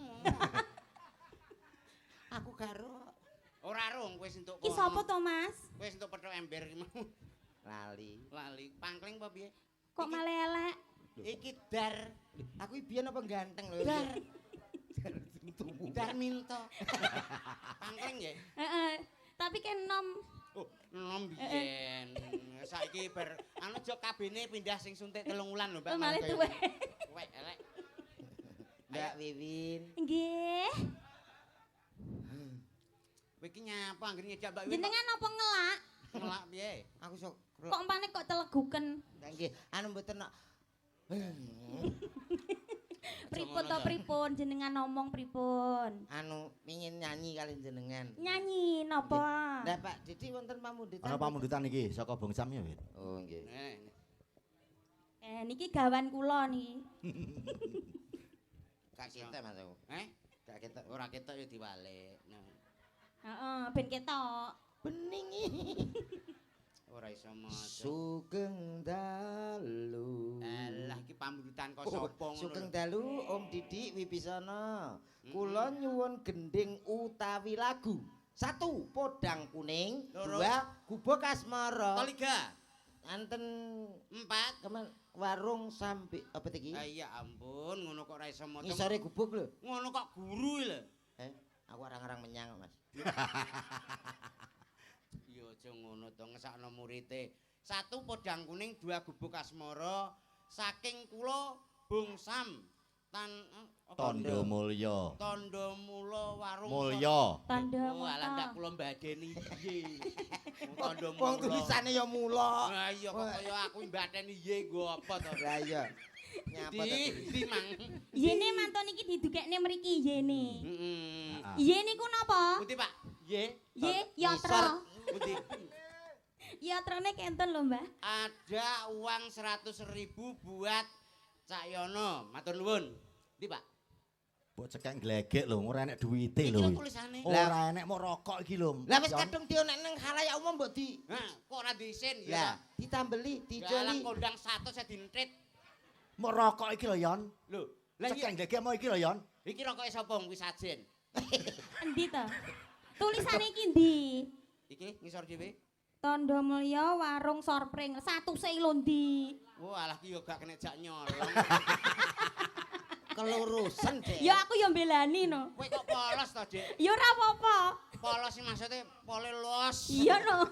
Speaker 1: Aku karo
Speaker 3: Ora rung kowe entuk.
Speaker 6: Ki sapa to, Mas?
Speaker 3: Kowe entuk pethuk ember ki mau.
Speaker 1: lali.
Speaker 3: Lali, pangkling apa piye?
Speaker 6: Kok malah elek?
Speaker 3: Iki dar.
Speaker 1: Aku iki biyen apa ganteng lho.
Speaker 3: Dar. Dar minto. Pangkling ya?
Speaker 6: Heeh. Tapi kan nom.
Speaker 3: Oh, nom biyen. Saiki bar anu jok kabene pindah sing suntik 3 wulan lho, Mbak.
Speaker 6: Malah tuwek.
Speaker 3: Wek elek.
Speaker 1: Mbak Wiwin.
Speaker 6: Nggih.
Speaker 3: Kowe iki nyapa anggere nyejak Mbak Wiwin?
Speaker 6: Jenengan apa ngelak?
Speaker 3: Ngelak piye?
Speaker 1: Aku sok
Speaker 6: Kok umpane kok teleguken?
Speaker 1: nggih anu mboten nok.
Speaker 6: Pripun to pripun jenengan ngomong pripun?
Speaker 1: Anu pengin nyanyi kali jenengan.
Speaker 6: Nyanyi napa?
Speaker 1: Lah Pak Didi wonten pamundutan.
Speaker 2: Ana pamundutan iki saka Bong Sam ya, Wit.
Speaker 1: Oh nggih.
Speaker 6: Niki gawan kula niki.
Speaker 1: Kak kita Mas aku. Kak kita
Speaker 3: Ora ketok ya diwalik. Nah,
Speaker 6: Heeh, ben ketok.
Speaker 1: bening.
Speaker 3: ora iso maca.
Speaker 1: Sugeng dalu.
Speaker 3: Alah iki pamundutan kok sapa ngono.
Speaker 1: Sugeng dalu Om Didi Wibisana. Kula nyuwun gending utawi lagu. 1 podang kuning,
Speaker 3: Loro.
Speaker 1: 2 gubuk asmara.
Speaker 3: Toliga.
Speaker 1: Anten
Speaker 3: 4.
Speaker 1: kemen warung sampai apa iki?
Speaker 3: Ah iya ampun, ngono kok ora iso maca.
Speaker 1: Ngisore gubuk lho.
Speaker 3: Ngono kok guru lho.
Speaker 1: Aku arang-arang menyang, Mas.
Speaker 3: Ya aja ngono to ngesakno murite. 1 podang kuning, 2 gubuk asmara saking kula Bung Sam
Speaker 2: Tondo Mulya.
Speaker 3: Tondo Mula Warung
Speaker 2: Mulya.
Speaker 6: Tanda
Speaker 3: Oh, alah ndak
Speaker 6: muta.
Speaker 3: kula mbadeni piye. Tondo
Speaker 1: Wong
Speaker 3: Mula.
Speaker 1: tulisane ya mula.
Speaker 3: Lah iya kok kaya aku mbadeni iye nggo apa to.
Speaker 1: Lah iya. Nyapa to?
Speaker 3: Di mang.
Speaker 6: Yene mantun iki didugekne mriki yene.
Speaker 3: Heeh.
Speaker 6: Ye niku napa?
Speaker 3: Pundi Pak? Ye.
Speaker 6: Ye yatra.
Speaker 3: Pundi?
Speaker 6: Yatrane kenten lho, Mbah.
Speaker 3: Ada uang 100.000 buat Cak Yono. Matur nuwun. Ndi, Pak?
Speaker 2: Mbok cekek glegek lho, ora enek duwite
Speaker 3: Iki
Speaker 2: lho.
Speaker 3: lho tulisane.
Speaker 2: Ora enek mau rokok iki lho.
Speaker 1: Lah wis kadung dionek nang khalayak umum mbok di.
Speaker 3: Hah, kok ora diisin
Speaker 1: Lah,
Speaker 3: ya?
Speaker 1: ditambeli,
Speaker 3: Dalam
Speaker 1: dicoli.
Speaker 3: kondang 100 saya dintet.
Speaker 2: Mau rokok iki lho, Yon.
Speaker 3: Lho, lah iya.
Speaker 2: Cekek glegek mau iki lho, Yon.
Speaker 3: Iki rokoke sapa kuwi sajen?
Speaker 6: Endi to? Tulisane iki ndi?
Speaker 3: Iki ngisor dhewe.
Speaker 6: Tondo Mulya Warung Sorpring. 100 lho ndi?
Speaker 3: Wah, alah ki yo gak kena jak nyolong.
Speaker 1: Kelurusan, Dek.
Speaker 6: Ya aku ya mbelani no.
Speaker 3: Kowe kok polos to, Dik?
Speaker 6: Ya ora apa-apa.
Speaker 3: Polos sih maksudnya pole los.
Speaker 6: Iya no.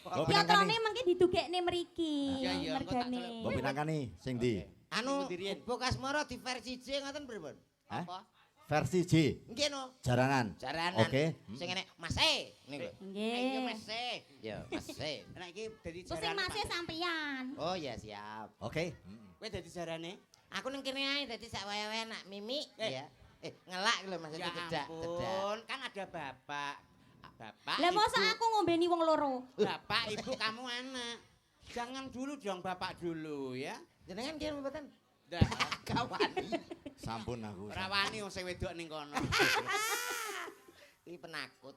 Speaker 2: Mbok
Speaker 6: Yatrane
Speaker 2: pinangkani.
Speaker 6: mengke didugekne mriki.
Speaker 3: Iya, iya, engko tak
Speaker 6: Mergane.
Speaker 2: Mbok pinangkani sing ndi?
Speaker 1: Anu,
Speaker 3: Pundi riyen?
Speaker 1: gubuk asmara di versi J ngoten pripun?
Speaker 2: Hah?
Speaker 3: Apa?
Speaker 2: Versi J.
Speaker 1: Nggih no.
Speaker 2: Jaranan.
Speaker 1: Jaranan.
Speaker 2: Oke.
Speaker 1: Sing enek Mas E niku.
Speaker 3: Ayo
Speaker 6: Nggih.
Speaker 3: Mas E.
Speaker 1: Ya, Mas E.
Speaker 3: Nek iki dadi
Speaker 6: Terus sing
Speaker 3: jarane.
Speaker 6: masih
Speaker 3: Pak.
Speaker 6: sampeyan.
Speaker 1: Oh ya siap.
Speaker 2: Oke.
Speaker 3: Kowe dadi jarane?
Speaker 1: Aku ning kene ae dadi sak wae-wae nak Mimi
Speaker 3: Eh.
Speaker 1: ya. Ngelak lho Mas
Speaker 3: Ya
Speaker 1: tidak, tidak.
Speaker 3: ampun, kan ada bapak. Bapak.
Speaker 6: Lah mosok
Speaker 3: ibu.
Speaker 6: aku ngombeni wong loro.
Speaker 3: Bapak, ibu, kamu anak. Jangan dulu dong bapak dulu ya.
Speaker 1: Jenengan kirim mboten?
Speaker 3: Dah,
Speaker 1: Kawani.
Speaker 2: Sampun aku.
Speaker 3: rawani wong sing wedok ning kono.
Speaker 1: Iki penakut.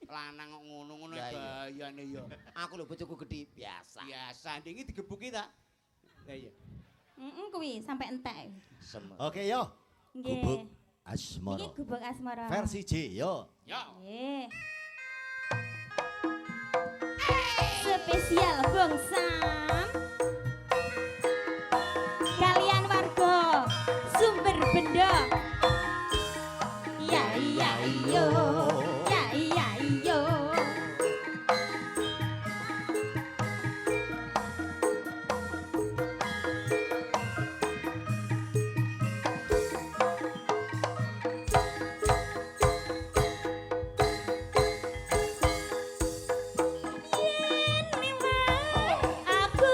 Speaker 3: Lanang kok ngono-ngono
Speaker 1: Ya, iya.
Speaker 3: gayane ya.
Speaker 1: Aku lho bojoku gedhi biasa.
Speaker 3: Biasa, iki digebuki ta? Lah iya.
Speaker 6: Kuwi sampai entek.
Speaker 2: Oke yo.
Speaker 6: Nggih.
Speaker 2: Gubuk
Speaker 6: Iki
Speaker 2: Asmara.
Speaker 6: gubuk asmara.
Speaker 2: Versi J yo.
Speaker 3: Yo.
Speaker 6: Nggih. Spesial Bung Sam. Kalian warga sumber benda. Ya iya iyo. Ya iya iyo. Aku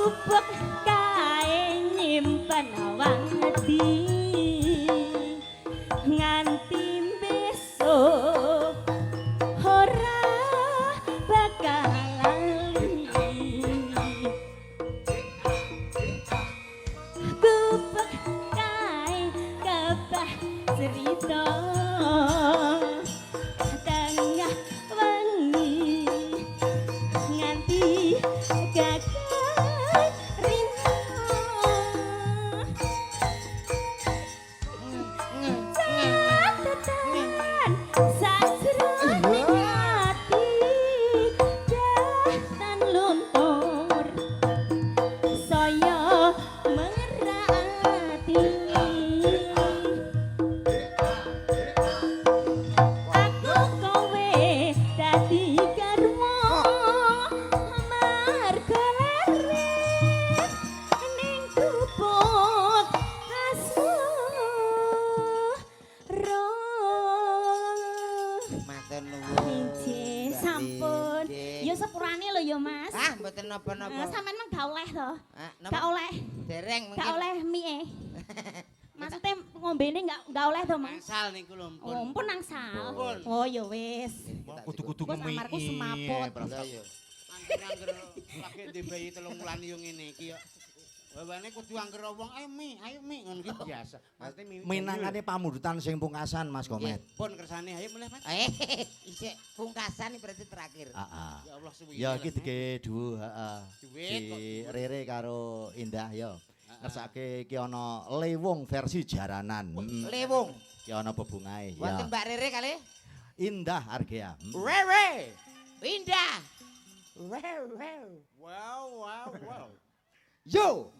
Speaker 6: gubuk kae nyimpen awati nganti besok ora bakal lali gubuk kae kabah cerita tengah wengi nganti gagal rina catatan sasrone ati datan luntur saya merati aku kowe dadi garwa marga lereng ning gubuk asmara
Speaker 1: Matur nuwun.
Speaker 6: Nggih, sampun. Ya sepurane lho ya, Mas.
Speaker 1: Ah, mboten napa-napa.
Speaker 6: Sampeyan mah gak oleh to.
Speaker 1: Ah,
Speaker 6: Gak
Speaker 1: napa?
Speaker 6: oleh.
Speaker 1: Dereng mungkin.
Speaker 6: Gak oleh mie. Maksudnya ngombene gak oleh to, Mas.
Speaker 3: Mengsal niku lho mpun.
Speaker 6: Oh, mpun nangsal.
Speaker 3: Mpun.
Speaker 6: Oh, ya wis.
Speaker 2: Kudu-kudu
Speaker 6: Bos amarku semaput.
Speaker 1: Lah ya.
Speaker 3: Angger lagi di bayi 3 wulan yo ngene iki yo. Wawane kudu angger wong ayo mi ngono iki biasa. Maksudnya
Speaker 2: Minangane pamundutan sing pungkasan Mas Komet.
Speaker 3: pun kersane ayo mulih Mas.
Speaker 1: Isik pungkasan berarti terakhir.
Speaker 2: Heeh.
Speaker 3: Ya Allah suwi.
Speaker 2: Ya iki dige duwe, heeh.
Speaker 3: Duit kok.
Speaker 2: Di Rere karo Indah ya. Ngersake iki ana lewung versi jaranan.
Speaker 1: Lewung.
Speaker 2: Ki ana bebungahe
Speaker 1: Wonten
Speaker 2: ya.
Speaker 1: Mbak Rere kali.
Speaker 2: Indah Argea.
Speaker 1: Rere. Indah. Rere.
Speaker 3: Wow.
Speaker 2: Yo.